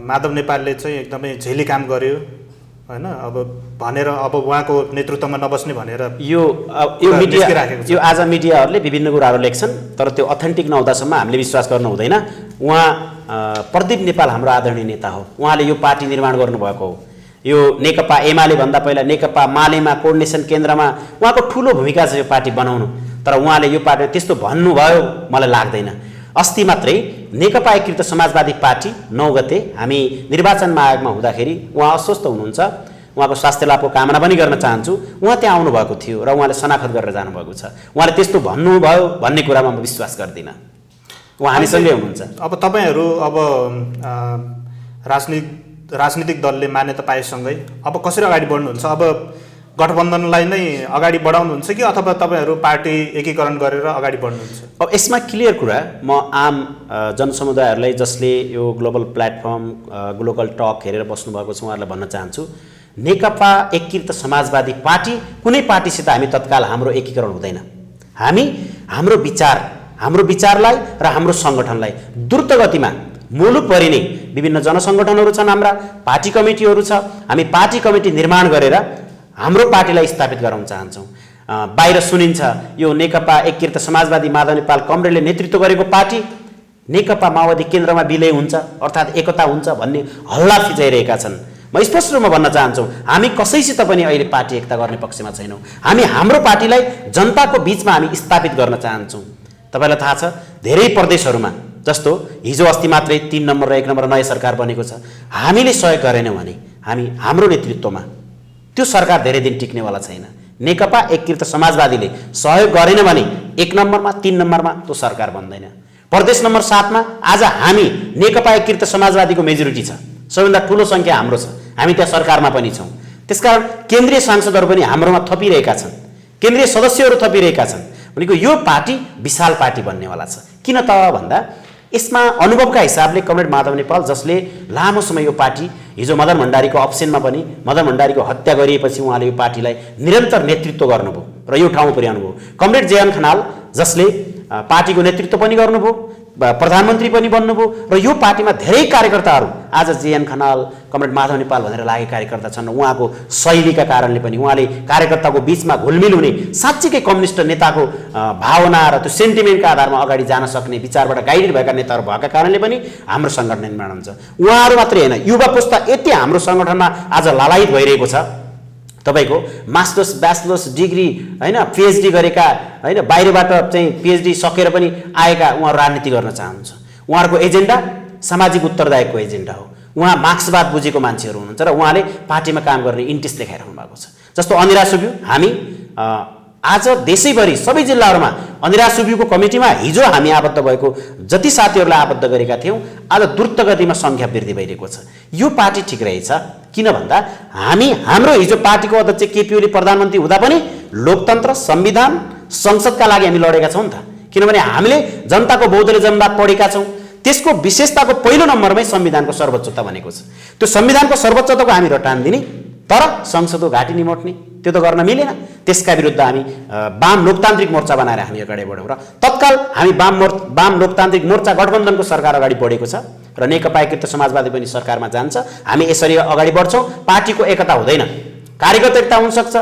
माधव नेपालले चाहिँ एकदमै झेली काम गर्यो होइन, अब भनेर अब उहाँको नेतृत्वमा नबस्ने भनेर यो मिडिया, यो आज मिडियाहरूले विभिन्न कुराहरू लेख्छन्, तर त्यो अथेन्टिक नहुँदासम्म हामीले विश्वास गर्नु हुँदैन। उहाँ प्रदीप नेपाल हाम्रो आदरणीय नेता हो, उहाँले यो पार्टी निर्माण गर्नुभएको हो। यो नेकपा एमाले भन्दा पहिला नेकपा मालेमा, कोर्डिनेसन केन्द्रमा उहाँको ठुलो भूमिका छ यो पार्टी बनाउनु, तर उहाँले यो पार्टी त्यस्तो भन्नुभयो मलाई लाग्दैन। अस्ति मात्रै नेकपा एकीकृत समाजवादी पार्टी 9 गते हामी निर्वाचन आयोगमा हुँदाखेरि उहाँ अस्वस्थ हुनुहुन्छ, उहाँको स्वास्थ्य लाभको कामना पनि गर्न चाहन्छु। उहाँ त्यहाँ आउनुभएको थियो र उहाँले शनाखत गरेर जानुभएको छ। उहाँले त्यस्तो भन्नुभयो भन्ने कुरामा म विश्वास गर्दिनँ। उहाँ हामीसँगै हुनुहुन्छ। अब तपाईँहरू अब राजनीतिक दलले मान्यता पाएसँगै अब कसरी अगाडि बढ्नुहुन्छ? अब गठबन्धनलाई नै अगाडि बढाउनुहुन्छ कि अथवा तपाईँहरू पार्टी एकीकरण गरेर अगाडि बढ्नुहुन्छ? अब यसमा क्लियर कुरा म आम जनसमुदायहरूलाई जसले यो ग्लोबल प्लेटफर्म ग्लोबल टक हेरेर बस्नुभएको छ उहाँहरूलाई भन्न चाहन्छु, नेकपा एकीकृत समाजवादी पार्टी कुनै पार्टीसित हामी तत्काल हाम्रो एकीकरण हुँदैन। हामी हाम्रो विचारलाई र हाम्रो सङ्गठनलाई द्रुत गतिमा मुलुकभरि नै विभिन्न जनसङ्गठनहरू छन्, हाम्रा पार्टी कमिटीहरू छ, हामी पार्टी कमिटी निर्माण गरेर हाम्रो पार्टीलाई स्थापित गराउन चाहन्छौँ। बाहिर सुनिन्छ यो नेकपा एकीकृत समाजवादी माधव नेपाल कमरेडले नेतृत्व गरेको पार्टी नेकपा माओवादी केन्द्रमा विलय हुन्छ अर्थात् एकता हुन्छ भन्ने हल्ला फिजाइरहेका छन्। म स्पष्ट रूपमा भन्न चाहन्छु, हामी कसैसित पनि अहिले पार्टी एकता गर्ने पक्षमा छैनौँ। हामी हाम्रो पार्टीलाई जनताको बिचमा हामी स्थापित गर्न चाहन्छौँ। तपाईँलाई थाहा छ धेरै प्रदेशहरूमा जस्तो हिजो अस्ति मात्रै 3 नम्बर र 1 नम्बर नयाँ सरकार बनेको छ। हामीले सहयोग गरेनौँ भने हामी हाम्रो नेतृत्वमा त्यो सरकार धेरै दिन टिक्नेवाला छैन। नेकपा एकीकृत समाजवादीले सहयोग गरेन भने 1 नम्बरमा 3 नम्बरमा त्यो सरकार बन्दैन। प्रदेश नम्बर 7 मा आज हामी नेकपा एकीकृत समाजवादीको मेजोरिटी छ, सबैभन्दा ठुलो सङ्ख्या हाम्रो छ, हामी त्यहाँ सरकारमा पनि छौँ। त्यसकारण केन्द्रीय सांसदहरू पनि हाम्रोमा थपिरहेका छन्, केन्द्रीय सदस्यहरू थपिरहेका छन्। भनेको यो पार्टी विशाल पार्टी बन्नेवाला छ। किन त भन्दा यसमा अनुभवका हिसाबले कमरेड माधव नेपाल जसले लामो समय यो पार्टी हिजो मदन भण्डारीको अप्सनमा पनि मदन भण्डारीको हत्या गरिएपछि उहाँले यो पार्टीलाई निरन्तर नेतृत्व गर्नुभयो र यो ठाउँमा पुर्याउनु भयो। कमरेड जेएन खनाल जसले पार्टीको नेतृत्व पनि गर्नुभयो, प्रधानमन्त्री पनि बन्नुभयो र यो पार्टीमा धेरै कार्यकर्ताहरू आज जेएन खनाल कमरेड माधव नेपाल भनेर लागेका कार्यकर्ता छन्। उहाँको शैलीका कारणले पनि उहाँले कार्यकर्ताको बिचमा घुलमिल हुने साँच्चीकै कम्युनिस्ट नेताको भावना र त्यो सेन्टिमेन्टका आधारमा अगाडि जान सक्ने विचारबाट गाइडेड भएका नेताहरू भएका कारणले पनि हाम्रो सङ्गठन निर्माण हुन्छ। उहाँहरू मात्रै होइन, युवा पुस्ता यति हाम्रो सङ्गठनमा आज लालायित भइरहेको छ। तपाईँको मास्टर्स ब्याचलर्स डिग्री होइन पिएचडी गरेका होइन बाहिरबाट चाहिँ पिएचडी सकेर पनि आएका उहाँहरू राजनीति गर्न चाहनुहुन्छ। उहाँहरूको एजेन्डा सामाजिक उत्तरदायीको एजेन्डा हो। उहाँ मार्क्सवाद बुझेको मान्छेहरू हुनुहुन्छ र उहाँले पार्टीमा काम गर्ने इन्ट्रेस्ट देखाइरहनु भएको छ। जस्तो अनिरा सुब्यू, हामी आज देशैभरि सबै जिल्लाहरूमा अनिरा सुब्यूको कमिटीमा हिजो हामी आबद्ध भएको जति साथीहरूलाई आबद्ध गरेका थियौँ आज द्रुत गतिमा सङ्ख्या वृद्धि भइरहेको छ। यो पार्टी ठिक रहेछ। किन भन्दा हाम्रो हिजो पार्टीको अध्यक्ष केपी ओली प्रधानमन्त्री हुँदा पनि लोकतन्त्र, संविधान, संसदका लागि हामी लडेका छौँ नि त। किनभने हामीले जनताको बहुदलीय जनमत पढेका छौँ। त्यसको विशेषताको पहिलो नम्बरमै संविधानको सर्वोच्चता भनेको छ। त्यो संविधानको सर्वोच्चताको हामी रटान दिने तर संसदको घाँटी निमोट्ने त्यो त गर्न मिलेन। त्यसका विरुद्ध हामी वाम लोकतान्त्रिक मोर्चा बनाएर हामी अगाडि बढ्यौँ र तत्काल हामी वाम लोकतान्त्रिक मोर्चा गठबन्धनको सरकार अगाडि बढेको छ र नेकपा एकीकृत समाजवादी पनि सरकारमा जान्छ। हामी यसरी अगाडि बढ्छौँ। पार्टीको एकता हुँदैन, कार्यगत एकता हुनसक्छ,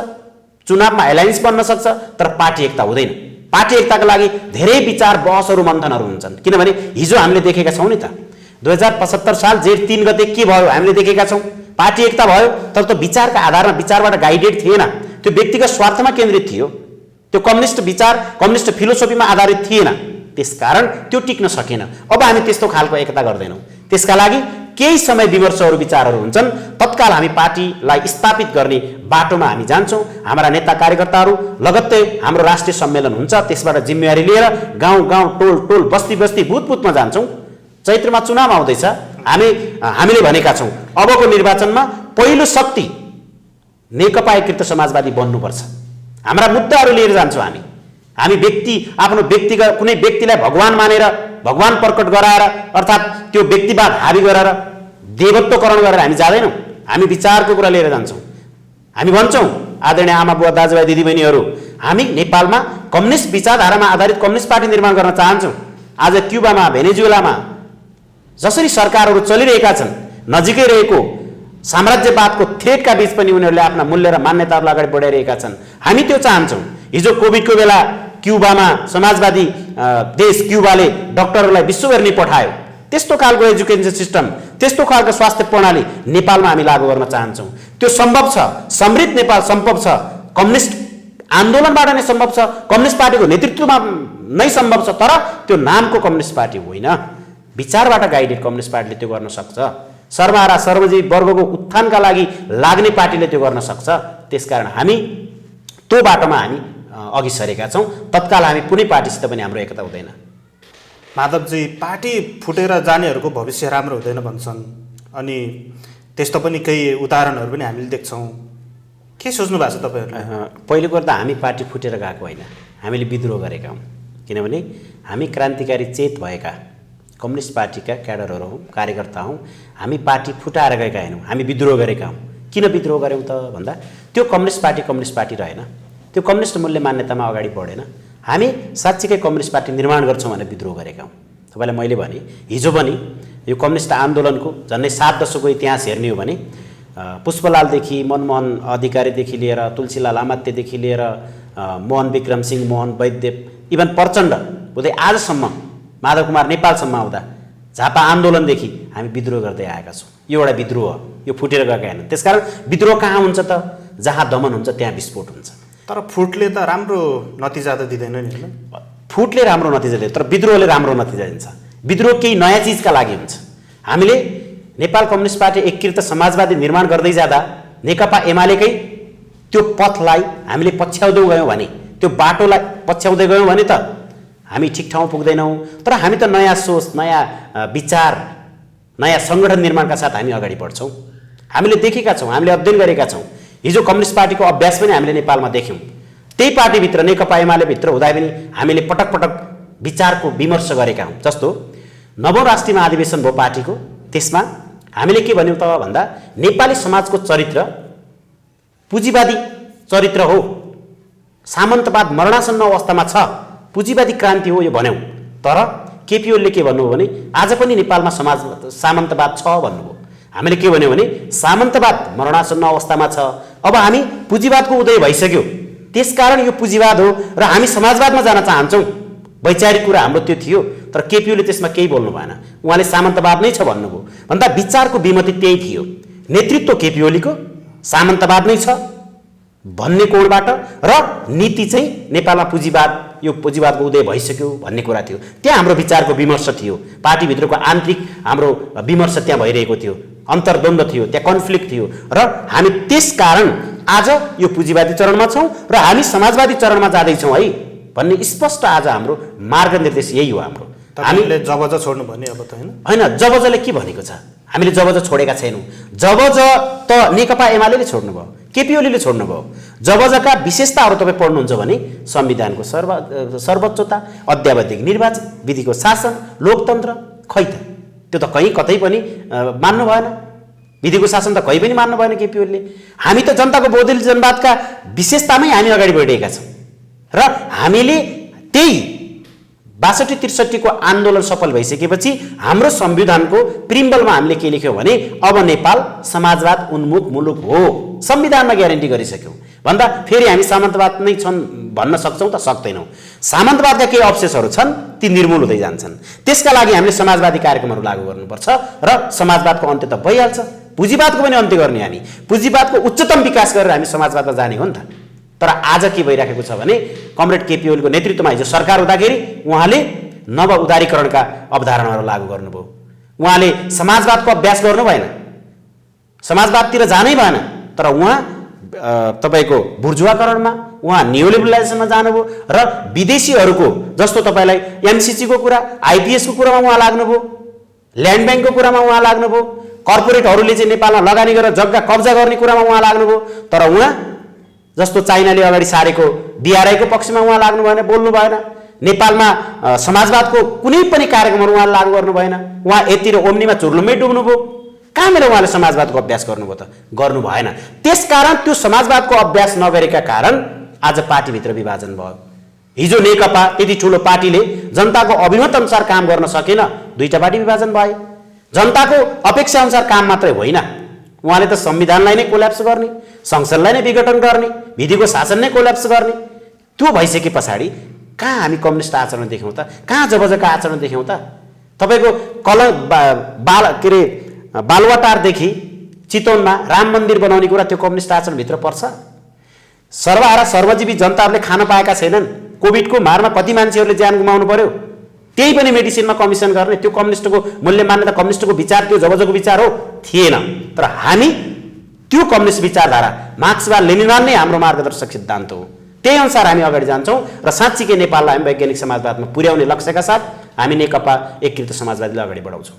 चुनावमा एलायन्स बन्न सक्छ, तर पार्टी एकता हुँदैन। पार्टी एकताका लागि धेरै विचार बहसहरू मन्थनहरू हुन्छन्। किनभने हिजो हामीले देखेका छौँ नि त 2075 साल जेठ 3 गते के भयो हामीले देखेका छौँ। पार्टी एकता भयो तर त्यो विचारका आधारमा विचारबाट गाइडेड थिएन, त्यो व्यक्तिगत स्वार्थमा केन्द्रित थियो, त्यो कम्युनिस्ट विचार कम्युनिस्ट फिलोसोफीमा आधारित थिएन। त्यसकारण त्यो टिक्न सकेन। अब हामी त्यस्तो खालको एकता गर्दैनौँ। त्यसका लागि केही समय विमर्शहरू विचारहरू हुन्छन्। तत्काल हामी पार्टीलाई स्थापित गर्ने बाटोमा हामी जान्छौँ। हाम्रा नेता कार्यकर्ताहरू लगत्तै हाम्रो राष्ट्रिय सम्मेलन हुन्छ, त्यसबाट जिम्मेवारी लिएर गाउँ गाउँ टोल टोल बस्ती बस्ती बुथ बुथमा जान्छौँ। चैत्रमा चुनाव आउँदैछ। हामीले भनेका छौँ अबको निर्वाचनमा पहिलो शक्ति नेकपा एकीकृत समाजवादी बन्नुपर्छ। हाम्रा मुद्दाहरू लिएर जान्छौँ हामी आफ्नो व्यक्तिगत कुनै व्यक्तिलाई भगवान मानेर भगवान प्रकट गराएर अर्थात् त्यो व्यक्तिवाद हावी गरेर देवत्वकरण गरेर हामी जाँदैनौँ। हामी विचारको कुरा लिएर जान्छौँ। हामी भन्छौँ आदरणीय आमा बुवा दाजुभाइ दिदीबहिनीहरू, हामी नेपालमा कम्युनिस्ट विचारधारामा आधारित कम्युनिस्ट पार्टी निर्माण गर्न चाहन्छौँ। आज क्युबामा भेनेजुएलामा जसरी सरकारहरू चलिरहेका छन्, नजिकै रहेको साम्राज्यवादको थ्रेटका बीच पनि उनीहरूले आफ्ना मूल्य र मान्यताहरूलाई अगाडि बढाइरहेका छन्। हामी त्यो चाहन्छौँ। हिजो कोभिडको बेला क्युबामा समाजवादी देश क्युबाले डक्टरहरूलाई विश्वभर नै पठायो। त्यस्तो खालको एजुकेसन सिस्टम, त्यस्तो खालको स्वास्थ्य प्रणाली नेपालमा हामी लागू गर्न चाहन्छौँ। त्यो सम्भव छ। समृद्ध नेपाल सम्भव छ। कम्युनिस्ट आन्दोलनबाट नै सम्भव छ। कम्युनिस्ट पार्टीको नेतृत्वमा नै सम्भव छ। तर त्यो नामको कम्युनिस्ट पार्टी होइन, विचारबाट गाइडेड कम्युनिस्ट पार्टीले त्यो गर्न सक्छ। सर्वहारा सर्वजीवी वर्गको उत्थानका लागि लाग्ने पार्टीले त्यो गर्न सक्छ। त्यसकारण हामी त्यो बाटोमा हामी अघि सरेका छौँ। तत्काल हामी कुनै पार्टीसित पनि हाम्रो एकता हुँदैन। माधवजी, पार्टी फुटेर जानेहरूको भविष्य राम्रो हुँदैन भन्छन्। अनि त्यस्तो पनि केही उदाहरणहरू पनि हामीले देख्छौँ। के सोच्नु भएको छ तपाईँहरूले? पहिलो कुरो त हामी पार्टी फुटेर गएको होइन, हामीले विद्रोह गरेका हौँ। किनभने हामी क्रान्तिकारी चेत भएका कम्युनिस्ट पार्टीका क्याडरहरू हौँ, कार्यकर्ता हौँ। हामी पार्टी फुटाएर गएका होइनौँ, हामी विद्रोह गरेका हौँ। किन विद्रोह गऱ्यौँ त भन्दा त्यो कम्युनिस्ट पार्टी रहेन, त्यो कम्युनिस्ट मूल्य मान्यतामा अगाडि बढेन। हामी साँच्चीकै कम्युनिस्ट पार्टी निर्माण गर्छौँ भनेर विद्रोह गरेका हौँ। तपाईँलाई मैले भने हिजो पनि यो कम्युनिस्ट आन्दोलनको झन्डै 7 दशकको इतिहास हेर्ने हो भने पुष्पलालदेखि मनमोहन अधिकारीदेखि लिएर तुलसीलाल अमात्यदेखि लिएर मोहन विक्रम सिंह, मोहन वैद्य, इभन प्रचण्ड हुँदै आजसम्म माधव कुमार नेपालसम्म आउँदा झापा आन्दोलनदेखि हामी विद्रोह गर्दै आएका छौँ। यो एउटा विद्रोह, यो फुटेर गएका होइन। त्यसकारण विद्रोह कहाँ हुन्छ त? जहाँ दमन हुन्छ त्यहाँ विस्फोट हुन्छ। तर फुटले त राम्रो नतिजा त दिँदैन नि होइन? फुटले राम्रो नतिजा दिन्छ, तर विद्रोहले राम्रो नतिजा दिन्छ। विद्रोह केही नयाँ चिजका लागि हुन्छ। हामीले नेपाल कम्युनिस्ट पार्टी एकीकृत समाजवादी निर्माण गर्दै जाँदा नेकपा एमालेकै त्यो पथलाई हामीले पछ्याउँदै गयौँ भने, त्यो बाटोलाई पछ्याउँदै गयौँ भने त हामी ठिक ठाउँ पुग्दैनौँ। तर हामी त नयाँ सोच, नयाँ विचार, नयाँ सङ्गठन निर्माणका साथ हामी अगाडि बढ्छौँ। हामीले देखेका छौँ, हामीले अध्ययन गरेका छौँ। हिजो कम्युनिस्ट पार्टीको अभ्यास पनि हामीले नेपालमा देख्यौँ। त्यही पार्टीभित्र नेकपा एमालेभित्र हुँदा पनि हामीले पटक पटक विचारको विमर्श गरेका हौँ। जस्तो 9औं राष्ट्रिय महाधिवेशन भयो पार्टीको, त्यसमा हामीले के भन्यौँ त भन्दा नेपाली समाजको चरित्र पुँजीवादी चरित्र हो, सामन्तवाद मरणासन्न अवस्थामा छ, पुँजीवादी क्रान्ति हो यो भन्यौँ। तर केपी ओलीले के भन्नुभयो भने आज पनि नेपालमा समाज सामन्तवाद छ भन्नुभयो। हामीले के भन्यौँ भने सामन्तवाद मरणासन्न अवस्थामा छ, अब हामी पुँजीवादको उदय भइसक्यो, त्यसकारण यो पुँजीवाद हो र हामी समाजवादमा जान चाहन्छौँ। वैचारिक कुरा हाम्रो त्यो थियो। तर केपी ओलीले त्यसमा केही बोल्नु भएन, उहाँले सामन्तवाद नै छ भन्नुभयो। भन्दा विचारको विमति त्यही थियो। नेतृत्व केपी ओलीको सामन्तवाद नै छ भन्ने कोणबाट र नीति चाहिँ नेपालमा पुँजीवाद, यो पुँजीवादको उदय भइसक्यो भन्ने कुरा थियो। त्यहाँ हाम्रो विचारको विमर्श थियो। पार्टीभित्रको आन्तरिक हाम्रो विमर्श त्यहाँ भइरहेको थियो, अन्तर्द्वन्द्व थियो, त्यहाँ कन्फ्लिक्ट थियो र हामी त्यसकारण आज यो पुँजीवादी चरणमा छौँ र हामी समाजवादी चरणमा जाँदैछौँ है भन्ने स्पष्ट आज हाम्रो मार्गनिर्देश यही हो। हाम्रो हामीले जबज छोड्नु भन्ने अब त होइन, जबजले के भनेको छ? हामीले जबज छोडेका छैनौँ। जबज त नेकपा एमाले छोड्नु भयो, केपी ओलीले छोड्नु भयो। जबजका विशेषताहरू तपाईँ पढ्नुहुन्छ भने संविधानको सर्वोच्चता, अद्यावधिक निर्वाचन, विधिको शासन, लोकतन्त्र, खै त त्यो त कहीँ कतै पनि मान्नु भएन। विधिको शासन त कहीँ पनि मान्नु भएन केपी ओलीले। हामी त जनताको बौद्धिक जनवादका विशेषतामै हामी अगाडि बढिरहेका छौँ र हामीले त्यही 62-63 को आन्दोलन सफल भइसकेपछि हाम्रो संविधानको प्रिम्बलमा हामीले के लेख्यौँ भने अब नेपाल समाजवाद उन्मुख मुलुक हो, संविधानमा ग्यारेन्टी गरिसक्यौँ। भन्दा फेरि हामी सामन्तवाद नै छन् भन्न सक्छौँ त? सक्दैनौँ। सामन्तवादका केही अवशेषहरू छन्, ती निर्मूल हुँदै जान्छन्। त्यसका लागि हामीले समाजवादी कार्यक्रमहरू लागू गर्नुपर्छ र समाजवादको अन्त्य त भइहाल्छ, पुँजीवादको पनि अन्त्य गर्ने। हामी पुँजीवादको उच्चतम विकास गरेर हामी समाजवादमा जाने हो नि त। तर आज के भइराखेको छ भने कमरेड केपी ओलीको नेतृत्वमा हिजो सरकार हुँदाखेरि उहाँले नव उदारीकरणका अवधारणाहरू लागू गर्नुभयो। उहाँले समाजवादको अभ्यास गर्नु भएन, समाजवादतिर जानै भएन। तर उहाँ तपाईँको बुर्जुवाकरणमा, उहाँ नियोलिबरलाइजेसनमा जानुभयो र विदेशीहरूको जस्तो तपाईँलाई एमसिसीको कुरा, आइपिएसको कुरामा उहाँ लाग्नुभयो, ल्यान्ड ब्याङ्कको कुरामा उहाँ लाग्नुभयो, कर्पोरेटहरूले चाहिँ नेपालमा लगानी गरेर जग्गा कब्जा गर्ने कुरामा उहाँ लाग्नुभयो। तर उहाँ जस्तो चाइनाले अगाडि सारेको बिआरआईको पक्षमा उहाँ लाग्नु भएन, बोल्नु भएन। नेपालमा समाजवादको कुनै पनि कार्यक्रमहरू उहाँले लागू गर्नु भएन। उहाँ यतिर ओम्नीमा चुर्लुमै डुब्नुभयो। कहाँनिर उहाँले समाजवादको अभ्यास गर्नुभयो त? गर्नु भएन। त्यसकारण त्यो समाजवादको अभ्यास नगरेका कारण आज पार्टीभित्र विभाजन भयो। हिजो नेकपा त्यति ठुलो पार्टीले जनताको अभिमत अनुसार काम गर्न सकेन, दुईटा पार्टी विभाजन भए। जनताको अपेक्षा अनुसार काम मात्रै होइन, उहाँले त संविधानलाई नै कोल्याप्स गर्ने, संसदलाई नै विघटन गर्ने, विधिको शासन नै कोल्याप्स गर्ने। त्यो भइसके पछाडि कहाँ हामी कम्युनिस्ट आचरण देख्यौँ त? कहाँ जबजका आचरण देख्यौँ त? तपाईँको बालुवाटारदेखि चितवनमा राम मन्दिर बनाउने कुरा त्यो कम्युनिस्ट आचरणभित्र पर्छ? सर्वहारा सर्वजीवी जनताहरूले खान पाएका छैनन्। कोभिडको मारमा कति मान्छेहरूले ज्यान गुमाउनु पर्यो? त्यही पनि मेडिसिनमा कमिसन गर्ने, त्यो कम्युनिस्टको मूल्य मान्यता, कम्युनिस्टको विचार त्यो जबजको विचार हो? थिएन। तर हामी त्यो कम्युनिस्ट विचारधारा मार्क्सवाद लेनिनवाद नै हाम्रो मार्गदर्शक सिद्धान्त हो। त्यही अनुसार हामी अगाडि जान्छौँ र साँच्चीकै नेपाललाई हामी वैज्ञानिक समाजवादमा पुर्याउने लक्ष्यका साथ हामी नेकपा एकीकृत समाजवादीलाई अगाडि बढाउँछौँ।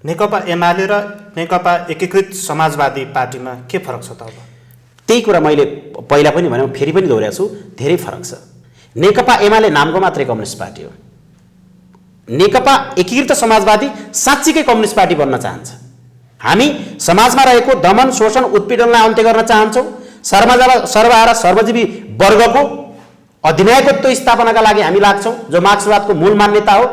नेकपा एमाले र नेकपा एकीकृत समाजवादी पार्टीमा के फरक छ त अब? त्यही कुरा मैले पहिला पनि भने फेरि पनि दोहोऱ्याएको छु, धेरै फरक छ। नेकपा एमाले नामको मात्रै कम्युनिस्ट पार्टी हो। नेकपा एकीकृत समाजवादी साँच्चीकै कम्युनिस्ट पार्टी बन्न चाहन्छ। हामी समाजमा रहेको दमन शोषण उत्पीडनलाई अन्त्य गर्न चाहन्छौँ। सर्वहारा सर्वजीवी वर्गको अधिनायकत्व स्थापनाका लागि हामी लाग्छौँ, जो मार्क्सवादको मूल मान्यता हो।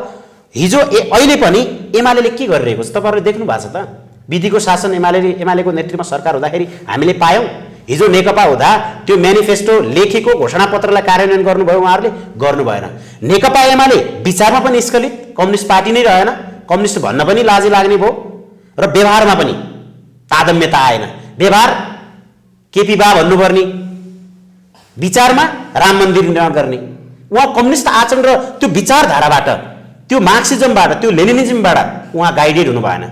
हिजो अहिले पनि एमाले के गरिरहेको छ तपाईँहरूले देख्नु भएको छ त? विधिको शासन एमालेको नेतृत्वमा सरकार हुँदाखेरि हामीले पायौँ। हिजो नेकपा हुँदा त्यो म्यानिफेस्टो लेखेको घोषणापत्रलाई कार्यान्वयन गर्नुभयो, उहाँहरूले गर्नु भएन। नेकपा एमाले विचारमा पनि स्खलित, कम्युनिस्ट पार्टी नै रहेन, कम्युनिस्ट भन्न पनि लाजै लाग्ने भयो र व्यवहारमा पनि तादम्यता आएन। व्यवहार केपी बा भन्नुपर्ने, विचारमा राम मन्दिर निर्माण गर्ने। उहाँ कम्युनिस्ट आचरण र त्यो विचारधाराबाट, त्यो मार्क्सिजमबाट, त्यो लेनिनिजमबाट उहाँ गाइडेड हुनु भएन।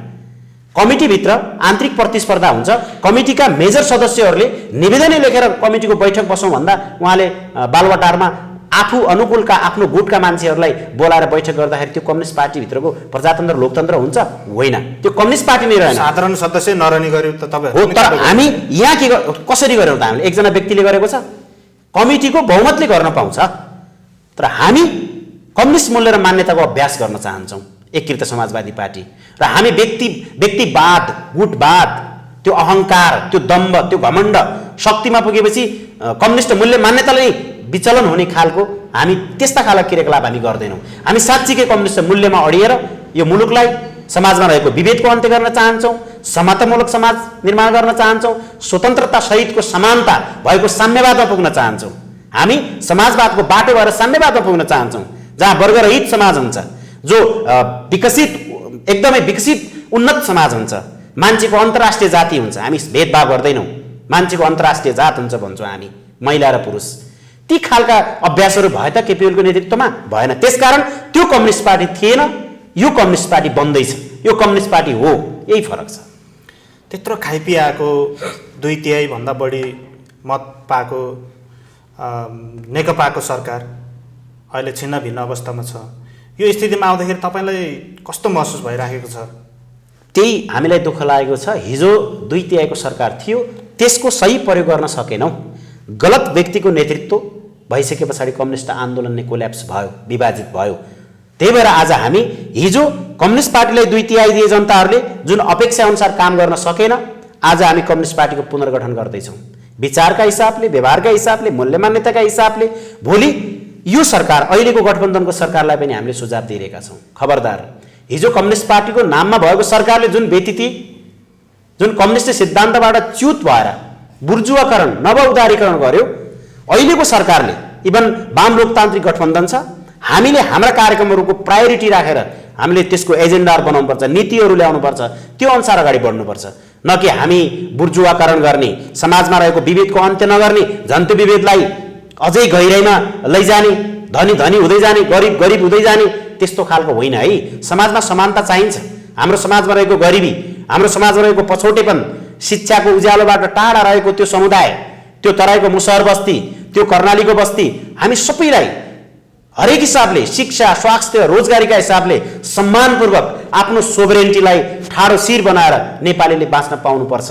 कमिटीभित्र आन्तरिक प्रतिस्पर्धा हुन्छ। कमिटीका मेजर सदस्यहरूले निवेदनै लेखेर कमिटीको बैठक बसौँ भन्दा उहाँले बालुवाटारमा आफू अनुकूलका आफ्नो गुटका मान्छेहरूलाई बोलाएर बैठक गर्दाखेरि त्यो कम्युनिस्ट पार्टीभित्रको प्रजातन्त्र लोकतन्त्र हुन्छ? होइन, त्यो कम्युनिस्ट पार्टी नै रहेन। साधारण सदस्य नरहने गऱ्यो त तपाईँ हो। तर हामी यहाँ कसरी गर्यौँ त? हामीले एकजना व्यक्तिले गरेको छ, कमिटीको बहुमतले गर्न पाउँछ। तर हामी कम्युनिस्ट मूल्य र मान्यताको अभ्यास गर्न चाहन्छौँ एकीकृत समाजवादी पार्टी। र हामी व्यक्तिवाद, गुटवाद, त्यो अहङ्कार, त्यो दम्भ, त्यो घमण्ड शक्तिमा पुगेपछि कम्युनिस्ट मूल्य मान्यतालाई विचलन हुने खालको हामी त्यस्ता खालका क्रियाकलाप हामी गर्दैनौँ। हामी साँच्चीकै कम्युनिस्ट मूल्यमा अडिएर यो मुलुकलाई, समाजमा रहेको विभेदको अन्त्य गर्न चाहन्छौँ, समतामूलक समाज निर्माण गर्न चाहन्छौँ, स्वतन्त्रता सहितको समानता भएको साम्यवादमा पुग्न चाहन्छौँ। हामी समाजवादको बाटो भएर साम्यवादमा पुग्न चाहन्छौँ, जहाँ वर्गरहित समाज हुन्छ, जो एकदमै विकसित उन्नत समाज हुन्छ, मान्छेको अन्तर्राष्ट्रिय जाति हुन्छ। हामी भेदभाव गर्दैनौँ, मान्छेको अन्तर्राष्ट्रिय जात हुन्छ भन्छौँ हामी, महिला र पुरुष। ती खालका अभ्यासहरू भए त केपीओलीको नेतृत्वमा? भएन। त्यसकारण त्यो कम्युनिस्ट पार्टी थिएन, यो कम्युनिस्ट पार्टी बन्दैछ, यो कम्युनिस्ट पार्टी हो। यही फरक छ। त्यत्रो खाइपिआएको 2/3 भन्दा बढी मत पाएको नेकपाको सरकार अहिले छिन्न भिन्न अवस्थामा छ। यो स्थितिमा आउँदाखेरि तपाईँलाई कस्तो महसुस भइराखेको छ? त्यही हामीलाई दुःख लागेको छ। हिजो 2/3 सरकार थियो, त्यसको सही प्रयोग गर्न सकेनौँ। गलत व्यक्तिको नेतृत्व भइसके पछाडि कम्युनिस्ट आन्दोलन नै कोल्याप्स भयो, विभाजित भयो। त्यही भएर आज हामी हिजो कम्युनिस्ट पार्टीलाई 2/3 दिए जनताहरूले जुन अपेक्षा अनुसार काम गर्न सकेन, आज हामी कम्युनिस्ट पार्टीको पुनर्गठन गर्दैछौँ। विचारका हिसाबले, व्यवहारका हिसाबले, मूल्य मान्यताका हिसाबले। भोलि यो सरकार, अहिलेको गठबन्धनको सरकारलाई पनि हामीले सुझाव दिइरहेका छौँ, खबरदार, हिजो कम्युनिस्ट पार्टीको नाममा भएको सरकारले जुन व्यतीति, जुन कम्युनिस्ट सिद्धान्तबाट च्युत भएर बुर्जुवाकरण, नवउदारीकरण गर्यो, अहिलेको सरकारले, इभन वाम लोकतान्त्रिक गठबन्धन छ, हामीले हाम्रा कार्यक्रमहरूको प्रायोरिटी राखेर हामीले त्यसको एजेन्डाहरू बनाउनुपर्छ, नीतिहरू ल्याउनुपर्छ, त्यो अनुसार अगाडि बढ्नुपर्छ। न कि हामी बुर्जुवाकरण गर्ने, समाजमा रहेको विभेदको अन्त्य नगर्ने, झन् त्यो विभेदलाई अझै गहिराइमा लैजाने, धनी धनी हुँदै जाने, गरिब गरिब हुँदै जाने, त्यस्तो खालको होइन है। समाजमा समानता चाहिन्छ। हाम्रो समाजमा रहेको गरिबी, हाम्रो समाजमा रहेको पछौटेपन, शिक्षाको उज्यालोबाट टाढा रहेको त्यो समुदाय, त्यो तराईको मुसहर बस्ती, त्यो कर्णालीको बस्ती, हामी सबैलाई हरेक हिसाबले, शिक्षा, स्वास्थ्य, रोजगारीका हिसाबले सम्मानपूर्वक आफ्नो सोभरेन्टीलाई ठाडो शिर बनाएर नेपालीले बाँच्न पाउनुपर्छ।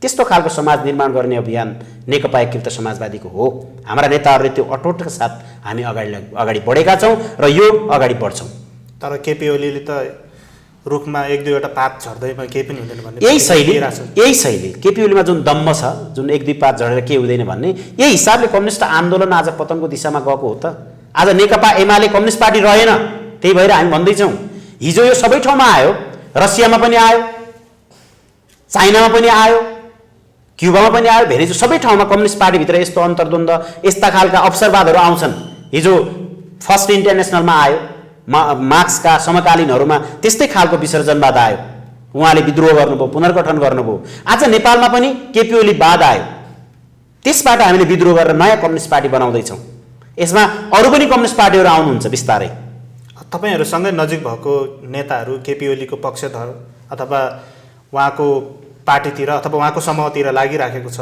त्यस्तो खालको समाज निर्माण गर्ने अभियान नेकपा एकीकृत समाजवादीको हो। हाम्रा नेताहरूले त्यो अटोटका साथ हामी अगाडि बढेका छौँ र यो अगाडि बढ्छौँ। तर केपी ओलीले त रुखमा 1-2 वटा पात झर्दैमा केही पनि हुँदैन भन्ने यही शैली केपी ओलीमा जुन दम्भ छ, जुन 1-2 पात झरेर केही हुँदैन भन्ने, यही हिसाबले कम्युनिस्ट आन्दोलन आज पतनको दिशामा गएको हो त। आज नेकपा एमाले कम्युनिस्ट पार्टी रहेन। त्यही भएर हामी भन्दैछौँ, हिजो यो सबै ठाउँमा आयो, रसियामा पनि आयो, चाइनामा पनि आयो, क्युबामा पनि आयो, भेनेजुला, सबै ठाउँमा कम्युनिस्ट पार्टीभित्र यस्तो अन्तर्द्वन्द्व, यस्ता खालका अवसरवादहरू आउँछन्। हिजो फर्स्ट इन्टरनेसनलमा आयो, मार्क्सका समकालीनहरूमा त्यस्तै खालको विसर्जनवाद आयो, उहाँले विद्रोह गर्नुभयो, पुनर्गठन गर्नुभयो। आज नेपालमा पनि केपी ओली बाद आयो, त्यसबाट हामीले विद्रोह गरेर नयाँ कम्युनिस्ट पार्टी बनाउँदैछौँ। यसमा अरू पनि कम्युनिस्ट पार्टीहरू आउनुहुन्छ बिस्तारै। तपाईँहरूसँगै नजिक भएको नेताहरू केपी ओलीको पक्षधर अथवा उहाँको पार्टीतिर अथवा उहाँको समूहतिर लागिराखेको छ।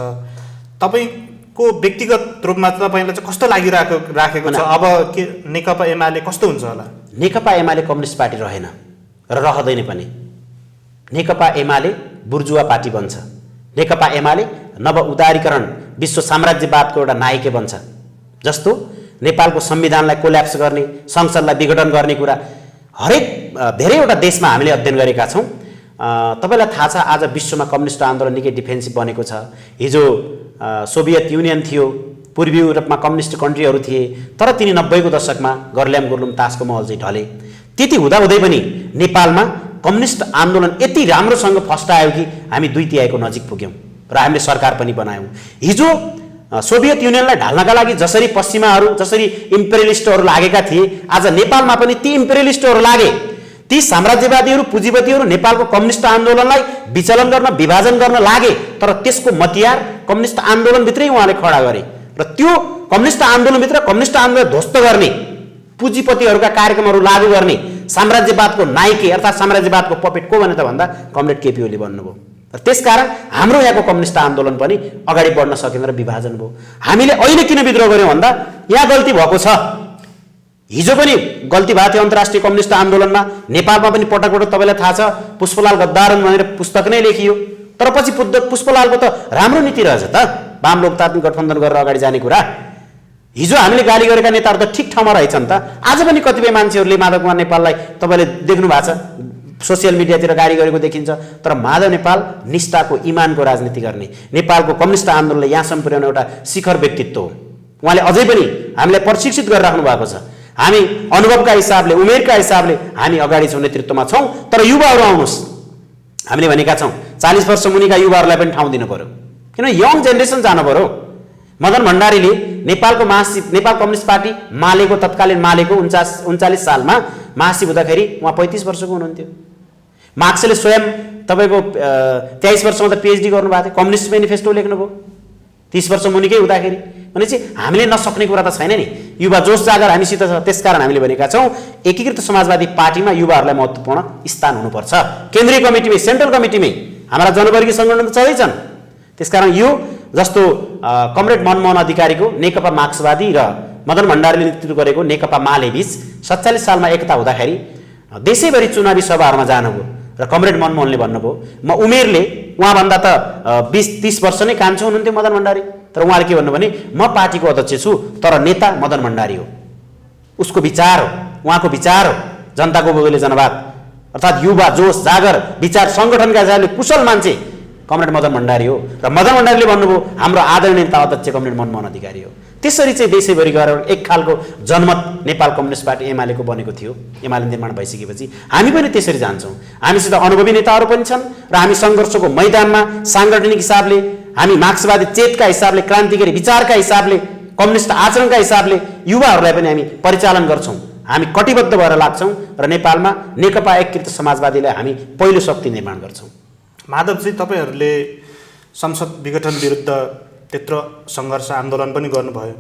तपाईँको व्यक्तिगत रूपमा तपाईँलाई चाहिँ कस्तो लागिराखेको छ? अब के नेकपा एमाले कस्तो हुन्छ होला? नेकपा एमाले कम्युनिस्ट पार्टी रहेन र रहँदैन पनि। नेकपा एमाले बुर्जुवा पार्टी बन्छ, नेकपा एमाले नव उदारीकरण विश्व साम्राज्यवादको एउटा नायके बन्छ, जस्तो नेपालको संविधानलाई कोल्याप्स गर्ने, संसदलाई विघटन गर्ने कुरा हरेक धेरैवटा देशमा हामीले अध्ययन गरेका छौँ। तपाईँलाई थाहा छ आज विश्वमा कम्युनिस्ट आन्दोलन निकै डिफेन्सिभ बनेको छ। हिजो सोभियत युनियन थियो, पूर्वी युरोपमा कम्युनिस्ट कन्ट्रीहरू थिए, तर तिनी 90को दशकमा गर्ल्याम गुर्लुम तासको महल चाहिँ ढले। त्यति हुँदाहुँदै पनि नेपालमा कम्युनिस्ट आन्दोलन यति राम्रोसँग फस्टायो कि हामी 2/3 नजिक पुग्यौँ र हामीले सरकार पनि बनायौँ। हिजो सोभियत युनियनलाई ढाल्नका लागि जसरी पश्चिमाहरू, जसरी इम्पेरियलिस्टहरू लागेका थिए, आज नेपालमा पनि ती इम्पेरियलिस्टहरू लागे। ती साम्राज्यवादीहरू, पुँजीपतिहरू नेपालको कम्युनिस्ट आन्दोलनलाई विचलन गर्न, विभाजन गर्न लागे, तर त्यसको मतियार कम्युनिस्ट आन्दोलनभित्रै उहाँले खडा गरे र त्यो कम्युनिस्ट आन्दोलनभित्र कम्युनिस्ट आन्दोलन ध्वस्त गर्ने, पुँजीपतिहरूका कार्यक्रमहरू लागू गर्ने साम्राज्यवादको नायके अर्थात् साम्राज्यवादको पपेट को भने त भन्दा कमरेड केपी ओली बन्नुभयो। र त्यसकारण हाम्रो यहाँको कम्युनिस्ट आन्दोलन पनि अगाडि बढ्न सकेन र विभाजन भयो। हामीले अहिले किन विद्रोह गर्यौँ भन्दा यहाँ गल्ती भएको छ। हिजो पनि गल्ती भएको थियो अन्तर्राष्ट्रिय कम्युनिस्ट आन्दोलनमा, नेपालमा पनि पटक पटक तपाईँलाई थाहा छ पुष्पलाल गद्दारन भनेर पुस्तक नै लेखियो, तर पछि पुष्पलालको त राम्रो नीति रहेछ त, वाम लोकतान्त्रिक गठबन्धन गरेर अगाडि जाने कुरा। हिजो हामीले गाली गरेका नेताहरू त ठिक ठाउँमा रहेछन् त। आज पनि कतिपय मान्छेहरूले माधव कुमार नेपाललाई तपाईँले देख्नु भएको छ सोसियल मिडियातिर गाली गरेको देखिन्छ, तर माधव नेपाल निष्ठाको, इमानको राजनीति गर्ने, नेपालको कम्युनिस्ट आन्दोलनलाई यहाँसम्म पुर्याउने एउटा शिखर व्यक्तित्व हो। उहाँले अझै पनि हामीलाई प्रशिक्षित गरिराख्नु भएको छ। हामी अनुभवका हिसाबले, उमेरका हिसाबले हामी अगाडि छौँ, नेतृत्वमा छौँ, तर युवाहरू आउनुहोस्। हामीले भनेका छौँ 40 वर्ष मुनिका युवाहरूलाई पनि ठाउँ दिनु पर्यो, किनभने यङ जेनेरेसन जानु पर्यो। मदन भण्डारीले नेपाल कम्युनिस्ट पार्टी मालेको, तत्कालीन मालेको 39 सालमा महासचिव हुँदाखेरि उहाँ 35 वर्षको हुनुहुन्थ्यो। मार्क्सले स्वयं तपाईँको 23 वर्षमा त पिएचडी गर्नुभएको थियो, कम्युनिस्ट मेनिफेस्टो लेख्नुभयो 30 वर्ष मुनिकै हुँदाखेरि। भनेपछि हामीले नसक्ने कुरा त छैन नि, युवा जोस जागर हामीसित छ। त्यसकारण हामीले भनेका छौँ एकीकृत समाजवादी पार्टीमा युवाहरूलाई महत्त्वपूर्ण स्थान हुनुपर्छ। केन्द्रीय कमिटीमै, सेन्ट्रल कमिटीमै हाम्रा जनवर्गीय सङ्गठन त छँदैछन्। त्यसकारण यो जस्तो कमरेड मनमोहन अधिकारीको नेकपा मार्क्सवादी र मदन भण्डारीले नेतृत्व गरेको नेकपा माले बीच 47 सालमा एकता हुँदाखेरि देशैभरि चुनावी सभाहरूमा जानुभयो र कमरेड मनमोहनले भन्नुभयो म उमेरले उहाँभन्दा त 20-30 वर्ष नै कान्छो हुनुहुन्थ्यो मदन भण्डारी, तर उहाँले के भन्नु भने म पार्टीको अध्यक्ष छु तर नेता मदन भण्डारी हो। उसको विचार हो, उहाँको विचार हो जनताको बोली जनवाद, अर्थात् युवा जोस जागर विचार सङ्गठनका हिसाबले कुशल मान्छे कमरेड मदन भण्डारी हो। र मदन भण्डारीले भन्नुभयो हाम्रो आदरणीय नेता अध्यक्ष कमरेड मनमोहन अधिकारी हो। त्यसरी चाहिँ देशैभरि गएर एक खालको जनमत नेपाल कम्युनिस्ट पार्टी एमालेको बनेको थियो। एमाले निर्माण भइसकेपछि हामी पनि त्यसरी जान्छौँ। हामीसित अनुभवी नेताहरू पनि छन् र हामी सङ्घर्षको मैदानमा साङ्गठनिक हिसाबले, हामी मार्क्सवादी चेतका हिसाबले, क्रान्तिकारी विचारका हिसाबले, कम्युनिस्ट आचरणका हिसाबले युवाहरूलाई पनि हामी परिचालन गर्छौँ। हामी कटिबद्ध भएर लाग्छौँ र नेपालमा नेकपा एकीकृत समाजवादीलाई हामी पहिलो शक्ति निर्माण गर्छौँ। माधवजी, तपाईँहरूले संसद विघटन विरुद्ध त्यत्रो सङ्घर्ष आन्दोलन पनि गर्नुभयो।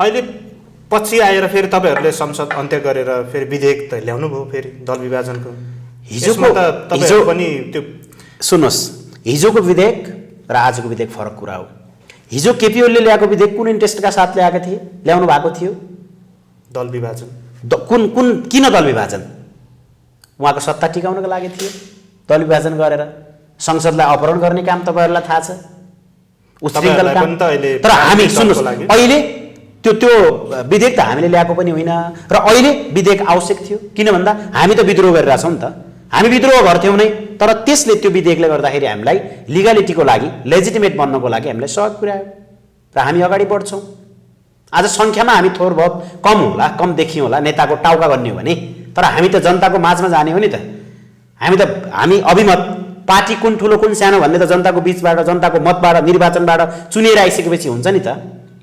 अहिले पछि आएर फेरि तपाईँहरूले संसद अन्त्य गरेर फेरि विधेयक त ल्याउनु भयो फेरि दल विभाजनको। हिजोको त तपाईँहरू पनि त्यो सुन्नुहोस्, हिजोको विधेयक र आजको विधेयक फरक कुरा हो। हिजो केपी ओलीले ल्याएको विधेयक कुन इन्ट्रेस्टका साथ ल्याउनु भएको थियो? दल विभाजन। किन दल विभाजन? उहाँको सत्ता टिकाउनको लागि थियो। दल विभाजन गरेर संसदलाई अपहरण गर्ने काम तपाईँहरूलाई थाहा छ, उच्छृङ्खल काम। तर हामी सुन्नुहोस्, अहिले त्यो विधेयक त हामीले ल्याएको पनि होइन र अहिले विधेयक आवश्यक थियो। किन भन्दा हामी त विद्रोह गरिरहेछौँ नि त, हामी विद्रोह गर्थ्यौँ नै, तर त्यसले त्यो विधेयकले गर्दाखेरि हामीलाई लिगालिटीको लागि, लेजिटिमेट बन्नको लागि हामीलाई सहयोग पुर्यायो र हामी अगाडि बढ्छौँ। आज सङ्ख्यामा हामी थोर बहुत कम होला, कम देखियौँ होला नेताको टाउका भन्ने हो भने, तर हामी त जनताको माझमा जाने हो नि त। हामी अभिमत पार्टी कुन ठुलो कुन सानो भन्ने त जनताको बिचबाट, जनताको मतबाट, निर्वाचनबाट चुनेर आइसकेपछि हुन्छ नि त।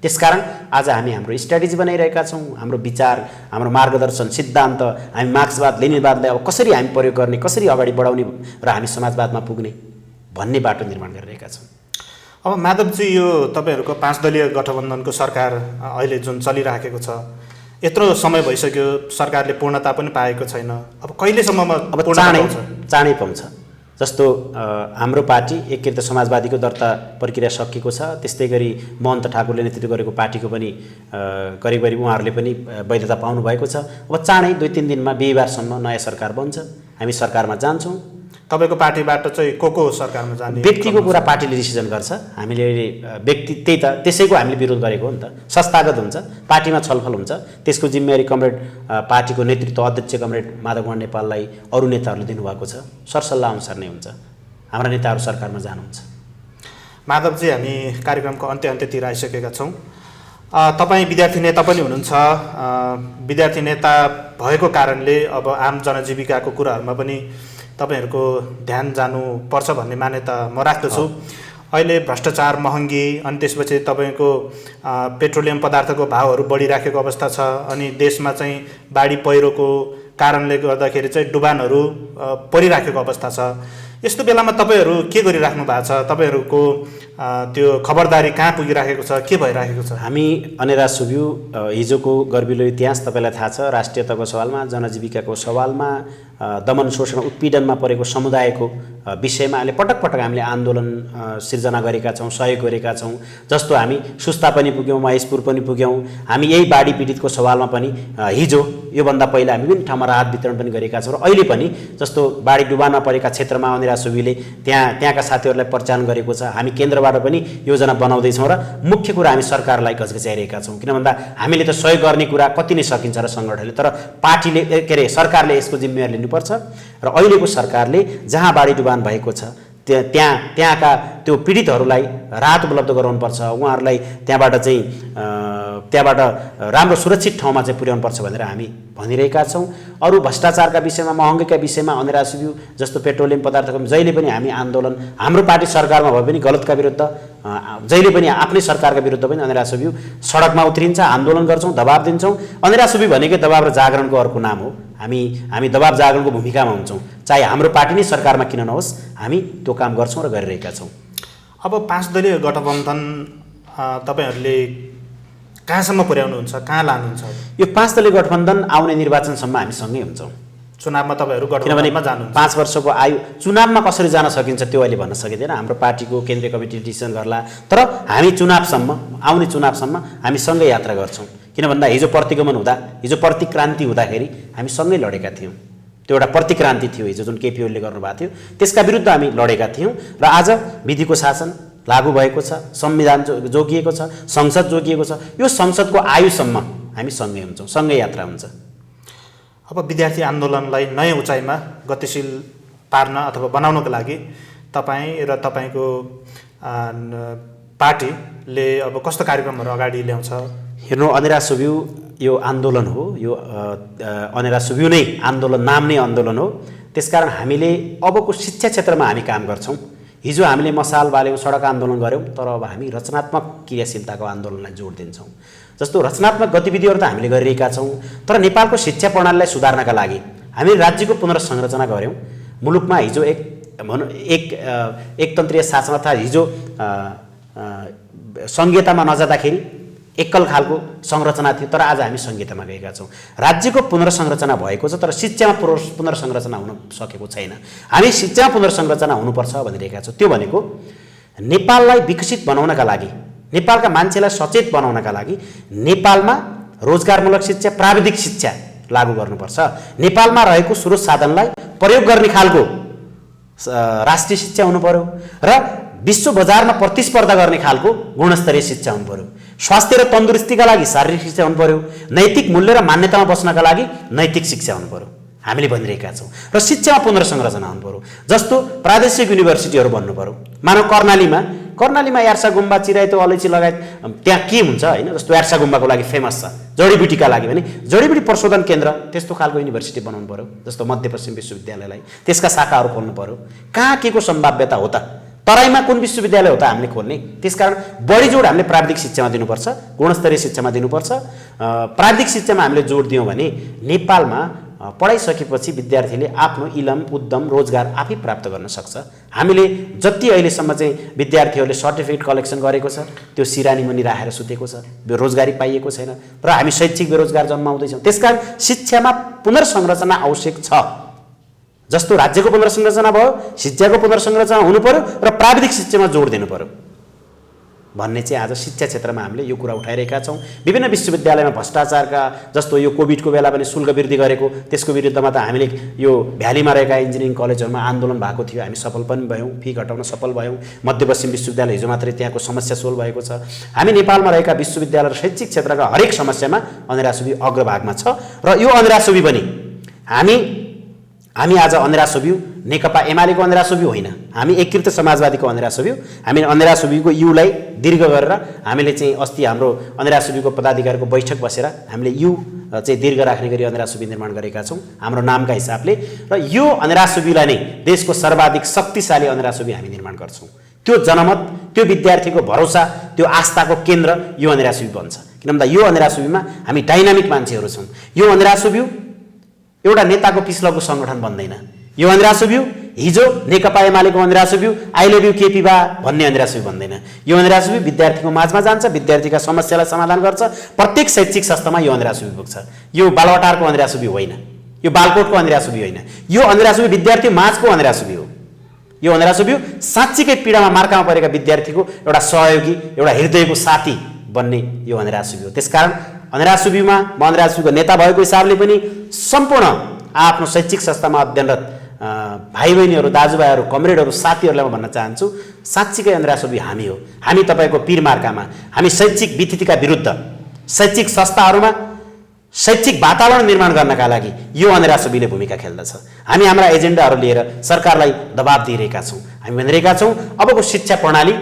त्यसकारण आज हामी हाम्रो स्ट्राटेजी बनाइरहेका छौँ, हाम्रो विचार, हाम्रो मार्गदर्शन, सिद्धान्त, हामी मार्क्सवाद लेनिनवादलाई अब कसरी हामी प्रयोग गर्ने, कसरी अगाडि बढाउने र हामी समाजवादमा पुग्ने भन्ने बाटो निर्माण गरिरहेका छौँ। अब माधवजी, यो तपाईँहरूको 5 दलीय गठबन्धनको सरकार अहिले जुन चलिराखेको छ, यत्रो समय भइसक्यो, सरकारले पूर्णता पनि पाएको छैन। अब कहिलेसम्ममा अब चाँडै पाउँछ। जस्तो हाम्रो पार्टी एकीकृत समाजवादीको दर्ता प्रक्रिया सकिएको छ, त्यस्तै गरी महन्त ठाकुरले नेतृत्व गरेको पार्टीको पनि करिब उहाँहरूले पनि वैधता पाउनु भएको छ। अब चाँडै 2-3 दिनमा बिहिबारसम्म नयाँ सरकार बन्छ, हामी सरकारमा जान्छौँ। तपाईँको पार्टीबाट चाहिँ को सरकारमा जाने? व्यक्तिको कुरा पार्टीले डिसिजन गर्छ। हामीले व्यक्ति त्यही त त्यसैको हामीले विरोध गरेको हो नि त। संस्थागत हुन्छ, पार्टीमा छलफल हुन्छ, त्यसको जिम्मेवारी कमरेड पार्टीको नेतृत्व अध्यक्ष कमरेड माधव कुमार नेपाललाई अरू नेताहरूले दिनुभएको छ। सरसल्लाह अनुसार नै हुन्छ। हाम्रा नेताहरू सरकारमा जानुहुन्छ। माधवजी, हामी कार्यक्रमको अन्त्यतिर आइसकेका छौँ। तपाईँ विद्यार्थी नेता पनि हुनुहुन्छ। विद्यार्थी नेता भएको कारणले अब आम जनजीविकाको कुराहरूमा पनि तपाईँहरूको ध्यान जानुपर्छ भन्ने मान्यता म राख्दछु। अहिले भ्रष्टाचार, महँगी, अनि त्यसपछि तपाईँको पेट्रोलियम पदार्थको भावहरू बढिराखेको अवस्था छ। अनि देशमा चाहिँ बाढी पहिरोको कारणले गर्दाखेरि चाहिँ डुबानहरू परिराखेको अवस्था छ। यस्तो बेलामा तपाईँहरू के गरिराख्नु भएको छ? तपाईँहरूको त्यो खबरदारी कहाँ पुगिराखेको छ? के भइराखेको छ? हामी अनेरा सुब्यू हिजोको गर्विलो इतिहास तपाईँलाई थाहा छ। राष्ट्रियताको सवालमा, जनजीविकाको सवालमा, दमन शोषण उत्पीडनमा परेको समुदायको विषयमा अहिले पटक पटक हामीले आन्दोलन सिर्जना गरेका छौँ, सहयोग गरेका छौँ। जस्तो हामी सुस्ता पनि पुग्यौँ, महेशपुर पनि पुग्यौँ। हामी यही बाढी पीडितको सवालमा पनि हिजो योभन्दा पहिला हामी विभिन्न ठाउँमा राहत वितरण पनि गरेका छौँ। र अहिले पनि जस्तो बाढी डुबानमा परेका क्षेत्रमा अनेरा सुब्यूले त्यहाँका साथीहरूलाई परिचालन गरेको छ। हामी केन्द्रबाट पनि योजना बनाउँदैछौँ र मुख्य कुरा हामी सरकारलाई घचघच्याइरहेका छौँ। किन भन्दा हामीले त सहयोग गर्ने कुरा कति नै सकिन्छ र सङ्गठनले, तर पार्टीले सरकारले यसको जिम्मेवारी लिनुपर्छ। र अहिलेको सरकारले जहाँ बाढी डुबान भएको छ त्यहाँका त्यो पीडितहरूलाई राहत उपलब्ध गराउनुपर्छ। उहाँहरूलाई त्यहाँबाट राम्रो सुरक्षित ठाउँमा चाहिँ पुर्याउनुपर्छ भनेर हामी भनिरहेका छौँ। अरू भ्रष्टाचारका विषयमा, महँगीका विषयमा अनेरा सुब्यू जस्तो पेट्रोलियम पदार्थको जहिले पनि हामी आन्दोलन, हाम्रो पार्टी सरकारमा भए पनि गलतका विरुद्ध, जहिले पनि आफ्नै सरकारका विरुद्ध पनि अनेरा सुब्यू सडकमा उत्रिन्छ, आन्दोलन गर्छौँ, दबाब दिन्छौँ। अनेरा सुब्यू भनेकै दबाब र जागरणको अर्को नाम हो। हामी दबाब जागरणको भूमिकामा हुन्छौँ, चाहे हाम्रो पार्टी नै सरकारमा किन नहोस्, हामी त्यो काम गर्छौँ र गरिरहेका छौँ। अब 5 दलीय गठबन्धन तपाईँहरूले कहाँसम्म पुर्याउनुहुन्छ, कहाँ लानुहुन्छ? यो 5 दलीय गठबन्धन आउने निर्वाचनसम्म हामी सँगै हुन्छौँ। चुनावमा तपाईँहरू किनभने गठबन्धनमा जानुहुन्छ। 5 वर्षको आयु चुनावमा कसरी जान सकिन्छ त्यो अहिले भन्न सकिँदैन। हाम्रो पार्टीको केन्द्रीय कमिटी डिसिसन गर्ला। तर हामी आउने चुनावसम्म हामी सँगै यात्रा गर्छौँ। किन भन्दा हिजो प्रतिक्रान्ति हुँदाखेरि हामी सँगै लडेका थियौँ। त्यो एउटा प्रतिक्रान्ति थियो हिजो जुन केपी ओलीले गर्नुभएको थियो, त्यसका विरुद्ध हामी लडेका थियौँ। र आज विधिको शासन लागू भएको छ, संविधान जोगिएको छ, संसद जोगिएको छ। यो संसदको आयुसम्म हामी सँगै हुन्छौँ, सँगै यात्रा हुन्छ। अब विद्यार्थी आन्दोलनलाई नयाँ उचाइमा गतिशील पार्न अथवा बनाउनको लागि तपाईँ र तपाईँको पार्टीले अब कस्तो कार्यक्रमहरू अगाडि ल्याउँछ? हेर्नु, अनेरा सुब्यू यो आन्दोलन हो। यो अनेरा सुब्यू नै आन्दोलन, नाम नै आन्दोलन हो। त्यसकारण हामीले अबको शिक्षा क्षेत्रमा हामी काम गर्छौँ। हिजो हामीले मसाल बाल्यौँ, सडक आन्दोलन गऱ्यौँ, तर अब हामी रचनात्मक क्रियाशीलताको आन्दोलनलाई जोड दिन्छौँ। जस्तो रचनात्मक गतिविधिहरू त हामीले गरिरहेका छौँ, तर नेपालको शिक्षा प्रणालीलाई सुधार्नका लागि हामीले राज्यको पुनर्संरचना गऱ्यौँ। मुलुकमा हिजो एकतन्त्रीय शासन अर्थात् हिजो सङ्घीयतामा नजाँदाखेरि एकल खालको संरचना थियो, तर आज हामी सङ्घीयतामा गएका छौँ। राज्यको पुनर्संरचना भएको छ, तर शिक्षामा पुनर्संरचना हुन सकेको छैन। हामी शिक्षामा पुनर्संरचना हुनुपर्छ भनिरहेका छौँ। त्यो भनेको नेपाललाई विकसित बनाउनका लागि, नेपालका मान्छेलाई सचेत बनाउनका लागि नेपालमा रोजगारमूलक शिक्षा, प्राविधिक शिक्षा लागू गर्नुपर्छ। नेपालमा रहेको स्रोत साधनलाई प्रयोग गर्ने खालको राष्ट्रिय शिक्षा हुनु पर्यो र विश्व बजारमा प्रतिस्पर्धा गर्ने खालको गुणस्तरीय शिक्षा हुनु पर्यो। स्वास्थ्य र तन्दुरुस्तीका लागि शारीरिक शिक्षा हुनु पर्यो। नैतिक मूल्य र मान्यतामा बस्नका लागि नैतिक शिक्षा हुनु पर्यो, हामीले भनिरहेका छौँ। र शिक्षामा पुनर्संरचना हुनु पर्यो। जस्तो प्रादेशिक युनिभर्सिटीहरू बन्नु पर्यो। मानव कर्णालीमा यार्सा गुम्बा, चिराइतो, अलैँची लगायत त्यहाँ के हुन्छ होइन, जस्तो यार्सा गुम्बाको लागि फेमस छ, जडीबुटीका लागि भने जडीबुटी प्रशोधन केन्द्र, त्यस्तो खालको युनिभर्सिटी बनाउनु पर्यो। जस्तो मध्यपश्चिम विश्वविद्यालयलाई त्यसका शाखाहरू खोल्नु पर्यो। कहाँ के को सम्भाव्यता हो त, तराईमा कुन विश्वविद्यालय हो त हामीले खोल्ने? त्यसकारण बढी जोड हामीले प्राविधिक शिक्षामा दिनुपर्छ, गुणस्तरीय शिक्षामा दिनुपर्छ। प्राविधिक शिक्षामा हामीले जोड दियौँ भने नेपालमा पढाइसकेपछि विद्यार्थीले आफ्नो इलम, उद्यम, रोजगार आफै प्राप्त गर्न सक्छ। हामीले जति अहिलेसम्म चाहिँ विद्यार्थीहरूले सर्टिफिकेट कलेक्सन गरेको छ त्यो सिरानी मुनि राखेर सुतेको छ, रोजगारी पाइएको छैन र हामी शैक्षिक बेरोजगार जन्माउँदैछौँ। त्यसकारण शिक्षामा पुनर्संरचना आवश्यक छ। जस्तो राज्यको पुनर्संरचना भयो, शिक्षाको पुनर्संरचना हुनु पर्यो र प्राविधिक शिक्षामा जोड दिनु पर्यो। भन्ने चाहिँ आज शिक्षा क्षेत्रमा हामीले यो कुरा उठाइरहेका छौँ। विभिन्न विश्वविद्यालयमा भ्रष्टाचारका जस्तो यो कोभिडको बेला पनि शुल्क वृद्धि गरेको त्यसको विरुद्धमा त हामीले यो भ्यालीमा रहेका इन्जिनियरिङ कलेजहरूमा आन्दोलन भएको थियो, हामी सफल पनि भयौँ, फी घटाउन सफल भयौँ। मध्यपश्चिम विश्वविद्यालय हिजो मात्रै त्यहाँको समस्या सोल्भ भएको छ। हामी नेपालमा रहेका विश्वविद्यालय र शैक्षिक क्षेत्रका हरेक समस्यामा अँधेरा सुबी अग्रभागमा छ र यो अँधेरा सुबी पनि हामी आज अँधेरा सुब्यौँ नेकपा एमालेको अँधेरा सुब्यौँ होइन, हामी एकीकृत समाजवादीको अँधेरा सुब्यौँ। हामी अँधेरा सुब्यूको युलाई दीर्घ गरेर हामीले चाहिँ अस्ति हाम्रो अँधेरा सुब्यूको पदाधिकारीको बैठक बसेर हामीले यु चाहिँ दीर्घ राख्ने गरी अँधेरा सुब्यू निर्माण गरेका छौँ हाम्रो नामका हिसाबले, र यो अँधेरा सुब्यूलाई नै देशको सर्वाधिक शक्तिशाली अँधेरा सुब्यू हामी निर्माण गर्छौँ। त्यो जनमत, त्यो विद्यार्थीको भरोसा, त्यो आस्थाको केन्द्र यो अँधेरा सुब्यू बन्छ। किन भन्दा यो अँधेरा सुब्यूमा हामी डाइनामिक मान्छेहरू छौँ। यो अँधेरा सुब्यू एउटा नेताको पिछलको सङ्गठन बन्दैन। यो अँधेरा सुब्यू हिजो नेकपा एमालेको अँधेरा सुब्यू आई लभ यू केपी बा भन्ने अँधेरा सुब्यू बन्दैन। यो अँधेरा सुब्यू विद्यार्थीको माझमा जान्छ, विद्यार्थीका समस्यालाई समाधान गर्छ, प्रत्येक शैक्षिक संस्थामा यो अँधेरा सुब्यू पुग्छ। यो बालवाटारको अँधेरा सुब्यू होइन, यो बालकोटको अँधेरा सुब्यू होइन, यो अँधेरा सुब्यू विद्यार्थी माझको अँधेरा सुब्यू हो। यो अँधेरा सुब्यू साँच्चीकै पीडामा मार्कामा परेका विद्यार्थीको एउटा सहयोगी, एउटा हृदयको साथी बन्ने यो अँधेरा सुब्यू हो। त्यसकारण अँधेरा सुब्यूमा म अँधेरा सुब्यूको नेता भएको हिसाबले पनि सम्पूर्ण आफ्नो शैक्षिक संस्थामा अध्ययनरत भाइ बहिनीहरू, दाजुभाइहरू, कमरेडहरू, साथीहरूलाई म भन्न चाहन्छु, साँच्चीकै अँधेरा सुब्यू हामी हो। हामी तपाईँको पीर मार्कामा, हामी शैक्षिक विथितिका विरुद्ध शैक्षिक संस्थाहरूमा शैक्षिक वातावरण निर्माण गर्नका लागि यो अँधेरा सुब्यूले भूमिका खेल्दछ। हामी हाम्रा एजेन्डाहरू लिएर सरकारलाई दबाब दिइरहेका छौँ। हामी भनिरहेका छौँ अबको शिक्षा प्रणाली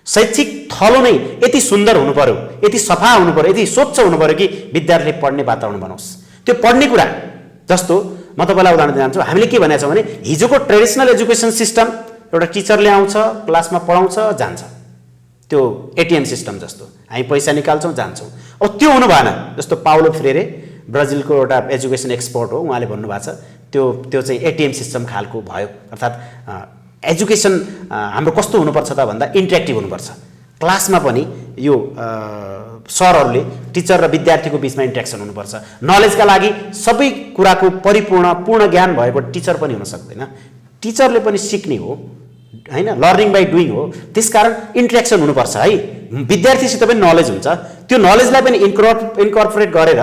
शैक्षिक थलो नै यति सुन्दर हुनु पर्यो, यति सफा हुनु पर्यो, यति स्वच्छ हुनु पर्यो कि विद्यार्थीले पढ्ने वातावरण बनोस्। त्यो पढ्ने कुरा जस्तो म तपाईँलाई उदाहरण दिन चाहन्छु। हामीले के भनेको छौँ भने हिजोको ट्रेडिसनल एजुकेसन सिस्टम एउटा टिचरले आउँछ, क्लासमा पढाउँछ, जान्छ, त्यो एटिएम सिस्टम जस्तो हामी पैसा निकाल्छौँ जान्छौँ। अब त्यो हुनु भएन। जस्तो पाउलो फ्रेरे ब्राजिलको एउटा एजुकेसन एक्सपर्ट हो, उहाँले भन्नुभएको छ त्यो चाहिँ एटिएम सिस्टम खालको भयो। अर्थात् एजुकेसन हाम्रो कस्तो हुनुपर्छ त भन्दा इन्ट्रेक्टिभ हुनुपर्छ। क्लासमा पनि यो सरहरूले टिचर र विद्यार्थीको बिचमा इन्ट्रेक्सन हुनुपर्छ। नलेजका लागि सबै कुराको पूर्ण ज्ञान भएको टिचर पनि हुन सक्दैन। टिचरले पनि सिक्ने हो हैन, लर्निङ बाई डुइङ हो। त्यसकारण इन्ट्रेक्सन हुनुपर्छ है, विद्यार्थीसित पनि नलेज हुन्छ। त्यो नलेजलाई पनि इन्कर्पोरेट गरेर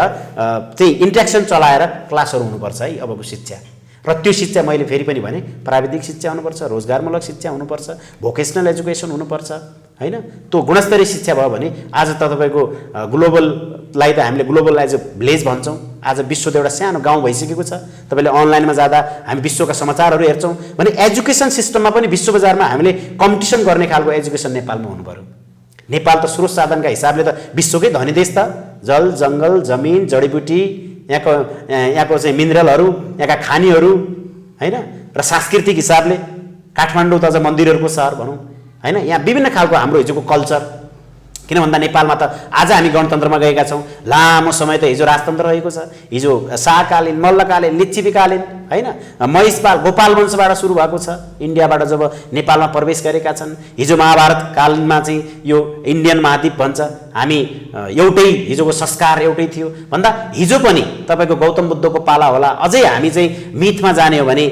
चाहिँ इन्ट्रेक्सन चलाएर क्लासहरू हुनुपर्छ है अबको शिक्षा। र त्यो शिक्षा मैले फेरि पनि भने प्राविधिक शिक्षा हुनुपर्छ, रोजगारमूलक शिक्षा हुनुपर्छ, भोकेसनल एजुकेसन हुनुपर्छ हैन। त्यो गुणस्तरीय शिक्षा भयो भने आज त तपाईँको ग्लोबललाई त हामीले ग्लोबल एज अ भिलेज भन्छौँ। आज विश्व त एउटा सानो गाउँ भइसकेको छ। तपाईँले अनलाइनमा जाँदा हामी विश्वका समाचारहरू हेर्छौँ भने एजुकेसन सिस्टममा पनि विश्व बजारमा हामीले कम्पिटिसन गर्ने खालको एजुकेसन नेपालमा हुनु पर्यो। नेपाल त स्रोत साधनका हिसाबले त विश्वकै धनी देश त, जल जङ्गल जमिन जडीबुटी यहाँको चाहिँ मिनरलहरू, यहाँका खानीहरू हैन, र सांस्कृतिक हिसाबले काठमाडौँ त अझ मन्दिरहरूको सहर भनौँ हैन। यहाँ विभिन्न खालको हाम्रो हिजोको कल्चर, किन भन्दा नेपालमा त आज हामी गणतन्त्रमा गएका छौँ। लामो समय त हिजो राजतन्त्र रहेको छ। हिजो शाहकालीन, मल्लकालीन, लिच्छिवीकालीन हैन, महिषपाल गोपाल वंशबाट सुरु भएको छ। इन्डियाबाट जब नेपालमा प्रवेश गरेका छन्, हिजो महाभारत कालमा चाहिँ यो इन्डियन महाद्वीप भन्छ। हामी एउटै, हिजोको संस्कार एउटै थियो भन्दा हिजो पनि तपाईँको गौतम बुद्धको पाला होला। अझै हामी चाहिँ मिथमा जाने हो भने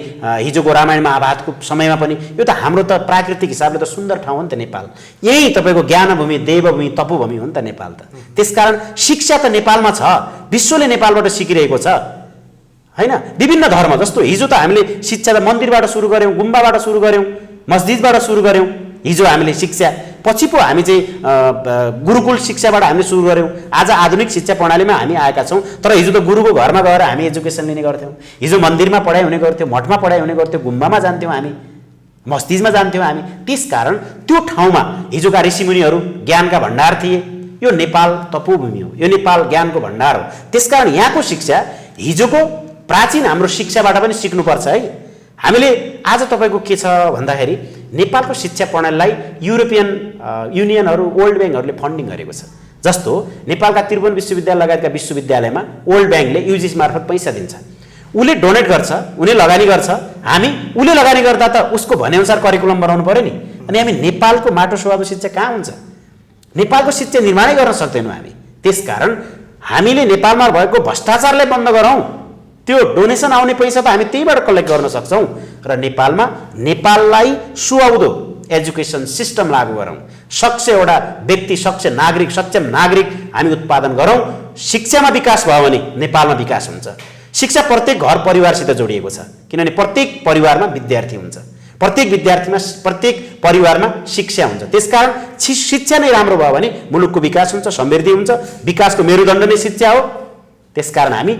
हिजोको रामायण महाभारतको समयमा पनि यो त हाम्रो त प्राकृतिक हिसाबले त सुन्दर ठाउँ हो नि त नेपाल। यही तपाईँको ज्ञानभूमि, देवभूमि, तपोभूमि हो नि त नेपाल त। त्यसकारण शिक्षा त नेपालमा छ, विश्वले नेपालबाट सिकिरहेको छ हैन। विभिन्न धर्म जस्तो हिजो त हामीले शिक्षा त मन्दिरबाट सुरु गऱ्यौँ, गुम्बाबाट सुरु गऱ्यौँ, मस्जिदबाट सुरु गऱ्यौँ। हिजो हामीले शिक्षा पछि पो हामी चाहिँ गुरुकुल शिक्षाबाट हामीले सुरु गऱ्यौँ। आज आधुनिक शिक्षा प्रणालीमा हामी आएका छौँ। तर हिजो त गुरुको घरमा गएर हामी एजुकेसन लिने गर्थ्यौँ। हिजो मन्दिरमा पढाइ हुने गर्थ्यो, मठमा पढाइ हुने गर्थ्यो, गुम्बामा जान्थ्यौँ हामी, मस्जिदमा जान्थ्यौँ हामी। त्यसकारण त्यो ठाउँमा हिजोका ऋषिमुनिहरू ज्ञानका भण्डार थिए। यो नेपाल तपोभूमि हो, यो नेपाल ज्ञानको भण्डार हो। त्यसकारण यहाँको शिक्षा हिजोको प्राचीन हाम्रो शिक्षाबाट पनि सिक्नुपर्छ है। हामीले आज तपाईँको के छ भन्दाखेरि नेपालको शिक्षा प्रणालीलाई युरोपियन युनियनहरू, वर्ल्ड ब्याङ्कहरूले फन्डिङ गरेको छ। जस्तो नेपालका त्रिभुवन विश्वविद्यालय लगायतका विश्वविद्यालयमा वर्ल्ड ब्याङ्कले युजिसी मार्फत पैसा दिन्छ। उसले डोनेट गर्छ, उसले लगानी गर्छ, हामी उसले लगानी गर्दा त उसको भनेअनुसार करिकुलम बनाउनु पर्यो नि। अनि हामी नेपालको माटो सुहाएको शिक्षा कहाँ हुन्छ? नेपालको शिक्षा निर्माणै गर्न सक्दैनौँ हामी। त्यसकारण हामीले नेपालमा भएको भ्रष्टाचारलाई बन्द गरौँ। त्यो डोनेसन आउने पैसा त हामी त्यहीबाट कलेक्ट गर्न सक्छौँ र नेपालमा नेपाललाई सुहाउँदो एजुकेसन सिस्टम लागू गरौँ। सक्ष एउटा व्यक्ति, सक्ष नागरिक, सक्षम नागरिक हामी उत्पादन गरौँ। शिक्षामा विकास भयो भने नेपालमा विकास हुन्छ। शिक्षा प्रत्येक घर परिवारसित जोडिएको छ, किनभने प्रत्येक परिवारमा विद्यार्थी हुन्छ, प्रत्येक परिवारमा शिक्षा हुन्छ। त्यसकारण शिक्षा नै राम्रो भयो भने मुलुकको विकास हुन्छ, समृद्धि हुन्छ। विकासको मेरुदण्ड नै शिक्षा हो। त्यसकारण हामी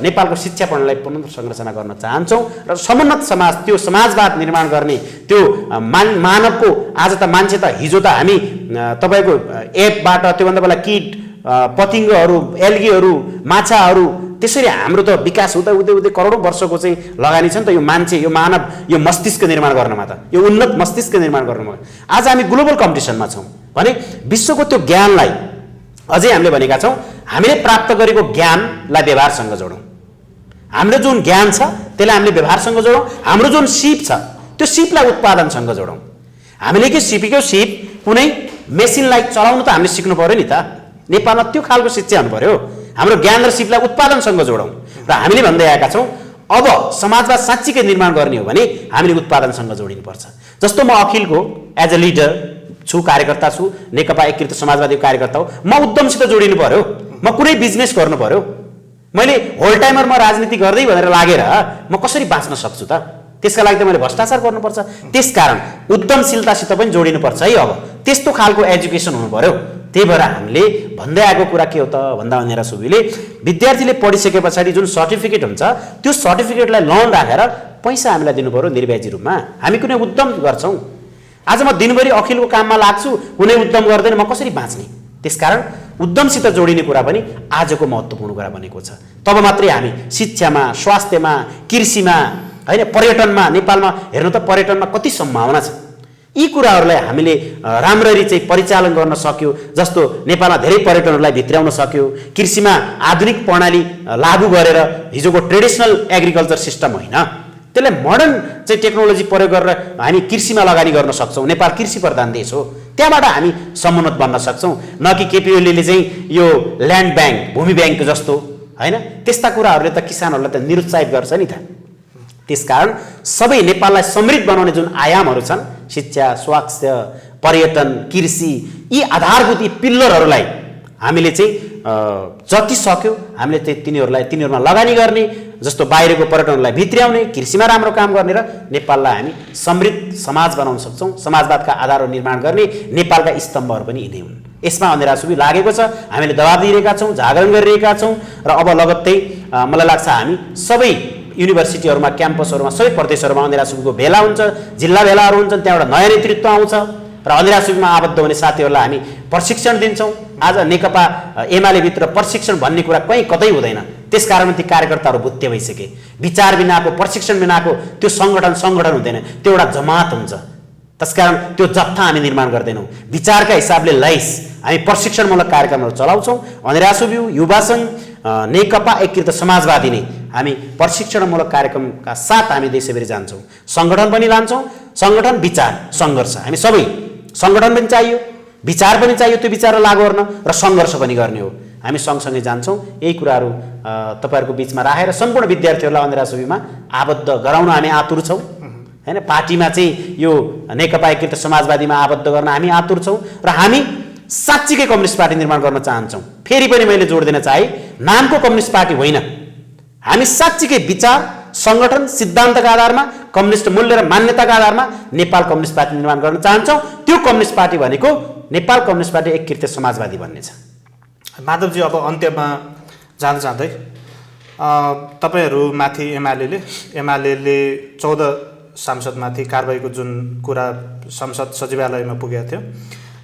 नेपालको शिक्षा प्रणालीलाई पुनः संरचना गर्न चाहन्छौँ र समुन्नत समाज, त्यो समाजवाद निर्माण गर्ने, त्यो मानवको आज त मान्छे त हिजो त हामी तपाईँको एपबाट त्योभन्दा बेला किट, पतिङ्गहरू, एल्गीहरू, माछाहरू, त्यसरी हाम्रो त विकास हुँदै हुँदै हुँदै करोडौँ वर्षको चाहिँ लगानी छ नि त यो मान्छे, यो मानव, यो मस्तिष्क निर्माण गर्नमा, त यो उन्नत मस्तिष्क निर्माण गर्नमा। आज हामी ग्लोबल कम्पिटिसनमा छौँ भने विश्वको त्यो ज्ञानलाई अझै हामीले भनेका छौँ हामीले प्राप्त गरेको ज्ञानलाई व्यवहारसँग जोडौँ। हाम्रो जुन ज्ञान छ त्यसलाई हामीले व्यवहारसँग जोडौँ। हाम्रो जुन सिप छ त्यो सिपलाई उत्पादनसँग जोडौँ। हामीले के सिपेको सिप कुनै मेसिनलाई चलाउनु त हामीले सिक्नु पर्यो नि त। नेपालमा त्यो खालको शिक्षा हुनु पर्यो। हाम्रो ज्ञान र सिपलाई उत्पादनसँग जोडौँ र हामीले भन्दै आएका छौँ अब समाजवाद साँच्चीकै निर्माण गर्ने हो भने हामीले उत्पादनसँग जोडिनुपर्छ। जस्तो म अखिलको एज अ लिडर छु, कार्यकर्ता छु, नेकपा एकीकृत समाजवादी कार्यकर्ता हो। म उद्यमसित जोडिनु पर्यो, म कुनै बिजनेस गर्नु पर्यो। मैले होल टाइमर म राजनीति गर्दै भनेर लागेर म कसरी बाँच्न सक्छु त? त्यसका लागि त मैले भ्रष्टाचार गर्नुपर्छ। त्यसकारण उद्यमशीलतासित पनि जोडिनुपर्छ है। अब त्यस्तो खालको एजुकेसन हुनु पर्यो। त्यही भएर हामीले भन्दै आएको कुरा के हो त भन्दा भनेर सुविले विद्यार्थीले पढिसके पछाडि जुन सर्टिफिकेट हुन्छ त्यो सर्टिफिकेटलाई लोन राखेर पैसा हामीलाई दिनु पर्यो निर्व्याजी रूपमा। हामी कुनै उद्यम गर्छौँ। आज म दिनभरि अखिलको काममा लाग्छु, कुनै उद्यम गर्दैन, म कसरी बाँच्ने? त्यसकारण उद्यमसित जोडिने कुरा पनि आजको महत्त्वपूर्ण कुरा बनेको छ। तब मात्रै हामी शिक्षामा, स्वास्थ्यमा, कृषिमा, होइन, पर्यटनमा, नेपालमा हेर्नु त पर्यटनमा कति सम्भावना छ। यी कुराहरूलाई हामीले राम्ररी चाहिँ परिचालन गर्न सक्यो। जस्तो नेपालमा धेरै पर्यटनहरूलाई भित्र्याउन सक्यो। कृषिमा आधुनिक प्रणाली लागू गरेर हिजोको ट्रेडिसनल एग्रिकल्चर सिस्टम होइन, त्यसलाई मोडर्न चाहिँ टेक्नोलोजी प्रयोग गरेर हामी कृषिमा लगानी गर्न सक्छौँ। नेपाल कृषि प्रधान देश हो। त्यहाँबाट हामी समुन्नत बन्न सक्छौँ। न कि केपी ओलीले चाहिँ यो ल्यान्ड ब्याङ्क, भूमि ब्याङ्क जस्तो, होइन, त्यस्ता कुराहरूले त किसानहरूलाई त निरुत्साहित गर्छ नि त। त्यसकारण सबै नेपाललाई समृद्ध बनाउने जुन आयामहरू छन्, शिक्षा, स्वास्थ्य, पर्यटन, कृषि, यी आधारभूत यी पिल्लरहरूलाई हामीले चाहिँ जति सक्यो हामीले चाहिँ तिनीहरूमा लगानी गर्ने, जस्तो बाहिरको पर्यटनलाई भित्र्याउने, कृषिमा राम्रो काम गर्ने र नेपाललाई हामी समृद्ध समाज बनाउन सक्छौँ। समाजवादका आधारहरू निर्माण गर्ने नेपालका स्तम्भहरू पनि यिनै हुन्। यसमा अन्धेरा सुबी लागेको छ। हामीले दबाब दिइरहेका छौँ, जागरण गरिरहेका छौँ र अब लगत्तै मलाई लाग्छ हामी सबै युनिभर्सिटीहरूमा, क्याम्पसहरूमा, सबै प्रदेशहरूमा अन्धेरा सुबीको भेला हुन्छ, जिल्ला भेलाहरू हुन्छन्। त्यहाँबाट नयाँ नेतृत्व आउँछ र अन्धेरा सुबीमा आबद्ध हुने साथीहरूलाई हामी प्रशिक्षण दिन्छौँ। आज नेकपा एमालेभित्र प्रशिक्षण भन्ने कुरा कहीँ कतै हुँदैन। त्यसकारण ती कार्यकर्ताहरू भुत्ते भइसके। विचार बिनाको, प्रशिक्षण बिनाको त्यो सङ्गठन हुँदैन, त्यो एउटा जमात हुन्छ। त्यसकारण त्यो जत्था हामी निर्माण गर्दैनौँ। विचारका हिसाबले लैस हामी प्रशिक्षणमूलक कार्यक्रमहरू चलाउँछौँ। अन्धेरा सुबी, युवा सङ्घ, नेकपा एकीकृत समाजवादी नै हामी प्रशिक्षणमूलक कार्यक्रमका साथ हामी देशभरि जान्छौँ। सङ्गठन पनि लान्छौँ। सङ्गठन, विचार, सङ्घर्ष, हामी सबै सङ्गठन पनि चाहियो, विचार पनि चाहियो, त्यो विचारलाई लागू गर्न र सङ्घर्ष पनि गर्ने हो। हामी सँगसँगै जान्छौँ। यही कुराहरू तपाईँहरूको बिचमा राखेर सम्पूर्ण विद्यार्थीहरूलाई अन्धेरा सुबीमा आबद्ध गराउन हामी आतुर छौँ। होइन, पार्टीमा चाहिँ यो नेकपा एकीकृत समाजवादीमा आबद्ध गर्न हामी आतुर छौँ र हामी साँच्चीकै कम्युनिस्ट पार्टी निर्माण गर्न चाहन्छौँ। फेरि पनि मैले जोड दिन चाहे, नामको कम्युनिस्ट पार्टी होइन। हामी साँच्चीकै विचार, सङ्गठन, सिद्धान्तका आधारमा, कम्युनिस्ट मूल्य र मान्यताका आधारमा नेपाल कम्युनिस्ट पार्टी निर्माण गर्न चाहन्छौँ। त्यो कम्युनिस्ट पार्टी भनेको नेपाल कम्युनिस्ट पार्टी एकीकृत समाजवादी भन्ने छ। माधवजी, अब अन्त्यमा जाँदै तपाईँहरूमाथि एमाले 14 सांसदमाथि कारबाहीको जुन कुरा संसद सचिवालयमा पुगेको थियो,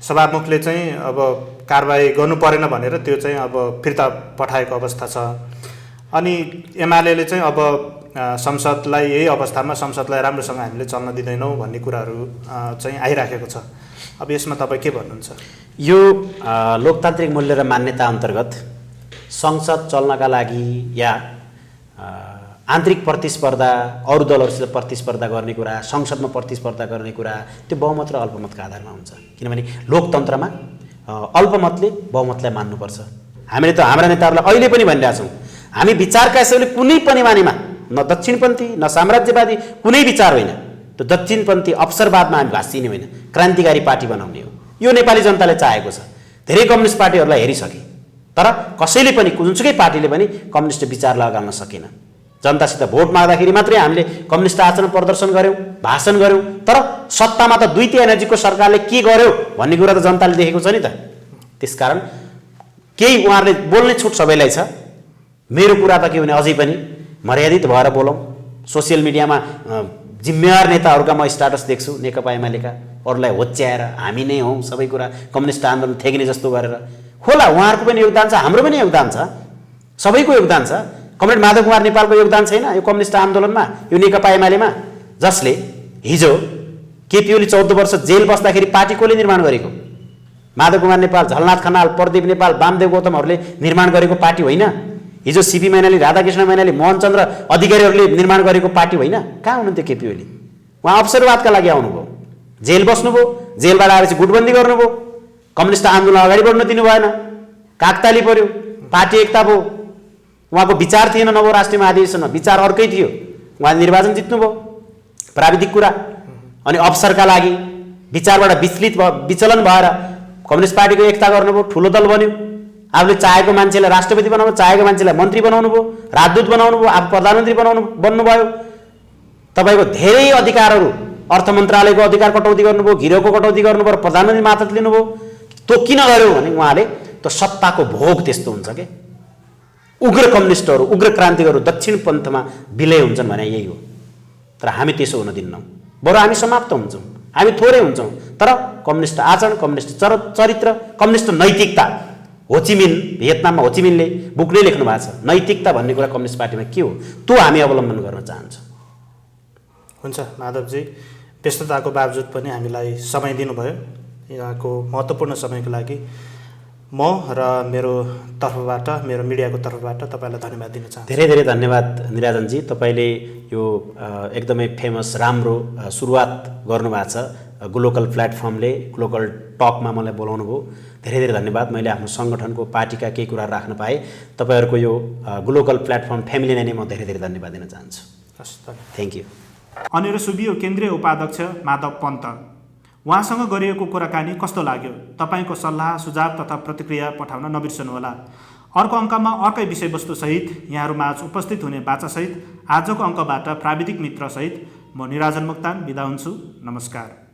सभामुखले चाहिँ अब कारबाही गर्नु परेन भनेर त्यो चाहिँ अब फिर्ता पठाएको अवस्था छ। अनि एमाले चाहिँ अब संसदलाई यही अवस्थामा संसदलाई राम्रोसँग हामीले चल्न दिँदैनौँ भन्ने कुराहरू चाहिँ आइराखेको छ। अब यसमा तपाईँ के भन्नुहुन्छ? यो लोकतान्त्रिक मूल्य र मान्यता अन्तर्गत संसद चल्नका लागि या आन्तरिक प्रतिस्पर्धा, अरू दलहरूसित प्रतिस्पर्धा गर्ने कुरा, संसदमा प्रतिस्पर्धा गर्ने कुरा त्यो बहुमत र अल्पमतका आधारमा हुन्छ। किनभने लोकतन्त्रमा अल्पमतले बहुमतलाई मान्नुपर्छ। हामीले त हाम्रा नेताहरूलाई अहिले पनि भनिरहेका छौँ, हामी विचारका हिसाबले कुनै पनि मानेमा, न दक्षिणपन्थी न साम्राज्यवादी कुनै विचार होइन। त्यो दक्षिणपन्थी अवसरवादमा हामी भाँसिने होइन, क्रान्तिकारी पार्टी बनाउने हो। यो नेपाली जनताले चाहेको छ। धेरै कम्युनिस्ट पार्टीहरूलाई हेरिसके, तर कसैले पनि जुनसुकै पार्टीले पनि कम्युनिस्ट विचार लगाउन सकेन। जनतासित भोट माग्दाखेरि मात्रै हामीले कम्युनिस्ट आचरण प्रदर्शन गऱ्यौँ, भाषण गऱ्यौँ, तर सत्तामा त 2 एनर्जीको सरकारले के गर्यो भन्ने कुरा त जनताले देखेको छ नि त। त्यसकारण केही उहाँहरूले बोल्ने छुट सबैलाई छ। मेरो कुरा त के भने अझै पनि मर्यादित भएर बोलौँ। सोसियल मिडियामा जिम्मेवार नेताहरूका म स्ट्याटस देख्छु नेकपा एमालेका, अरूलाई होच्याएर हामी नै हौँ सबै कुरा कम्युनिस्ट आन्दोलन थेग्ने जस्तो गरेर। होला, उहाँहरूको पनि योगदान छ, हाम्रो पनि योगदान छ, सबैको योगदान छ। कमरेड माधव कुमार नेपालको योगदान छैन यो कम्युनिस्ट आन्दोलनमा, यो नेकपा एमालेमा, जसले हिजो केपी ओली 14 वर्ष जेल बस्दाखेरि पार्टी कसले निर्माण गरेको? माधव कुमार नेपाल, झलनाथ खनाल, प्रदीप नेपाल, वामदेव गौतमहरूले निर्माण गरेको पार्टी होइन? हिजो सीपी मैनाली, राधाकृष्ण मैनाली, मोहनचन्द्र अधिकारीहरूले निर्माण गरेको पार्टी होइन? कहाँ हुनुहुन्थ्यो केपी ओली? उहाँ अवसरवादका लागि आउनुभयो, जेल बस्नुभयो, जेलबाट आएपछि गुटबन्दी गर्नुभयो, कम्युनिस्ट आन्दोलन अगाडि बढ्न दिनु भएन, काकताली पर्यो, पार्टी एकता भयो। उहाँको विचार थिएन नवो राष्ट्रिय महाधिवेशनमा, विचार अर्कै थियो, उहाँ निर्वाचन जित्नुभयो, प्राविधिक कुरा। अनि अवसरका लागि विचारबाट विचलन भएर कम्युनिस्ट पार्टीको एकता गर्नुभयो, ठुलो दल बन्यो, आफूले चाहेको मान्छेलाई राष्ट्रपति बनाउनु, चाहेको मान्छेलाई मन्त्री बनाउनु भयो, राजदूत बनाउनु भयो, आफू प्रधानमन्त्री बन्नुभयो। तपाईँको धेरै अधिकारहरू, अर्थ मन्त्रालयको अधिकार कटौती गर्नुभयो, गृहको कटौती गर्नुभयो, प्रधानमन्त्री मातहत लिनुभयो। त्यो किन गर्यो भने उहाँले त्यो सत्ताको भोग त्यस्तो हुन्छ के। उग्र कम्युनिस्टहरू, उग्र क्रान्तिहरू दक्षिण पन्थमा विलय हुन्छन् भने यही हो। तर हामी त्यसो हुन दिन्नौँ, बरु हामी समाप्त हुन्छौँ, हामी थोरै हुन्छौँ। तर कम्युनिस्ट आचरण, कम्युनिस्ट चरित्र, कम्युनिस्ट नैतिकता, होचिमिन, भियतनाममा होचिमिनले बुक नै लेख्नु भएको छ, नैतिकता भन्ने कुरा कम्युनिस्ट पार्टीमा के हो, त्यो हामी अवलम्बन गर्न चाहन्छौँ। हुन्छ माधवजी, व्यस्तताको बावजुद पनि हामीलाई समय दिनुभयो। यहाँको महत्त्वपूर्ण समयको लागि म र मेरो तर्फबाट, मेरो मिडियाको तर्फबाट तपाईँलाई धन्यवाद दिन चाहन्छु। धेरै धेरै धन्यवाद निराजनजी। तपाईँले यो एकदमै फेमस राम्रो सुरुवात गर्नुभएको छ। ग्लोकल प्लेटफर्मले, ग्लोकल टकमा मलाई बोलाउनु भयो, धेरै धेरै धन्यवाद। मैले आफ्नो सङ्गठनको, पार्टीका केही कुराहरू राख्न पाएँ। तपाईँहरूको यो ग्लोकल प्लेटफर्म फ्यामिलीलाई नै म धेरै धेरै धन्यवाद दिन चाहन्छु। हस्, थ्याङ्क यू। अनि सुबियो केन्द्रीय उपाध्यक्ष माधव पन्त, उहाँसँग गरिएको कुराकानी कस्तो लाग्यो? तपाईँको सल्लाह, सुझाव तथा प्रतिक्रिया पठाउन नबिर्सनुहोला। अर्को अङ्कमा अर्कै विषयवस्तुसहित यहाँहरूमाझ उपस्थित हुने बाचासहित आजको अङ्कबाट प्राविधिक मित्रसहित म निराजन मोक्तान बिदा हुन्छु। नमस्कार।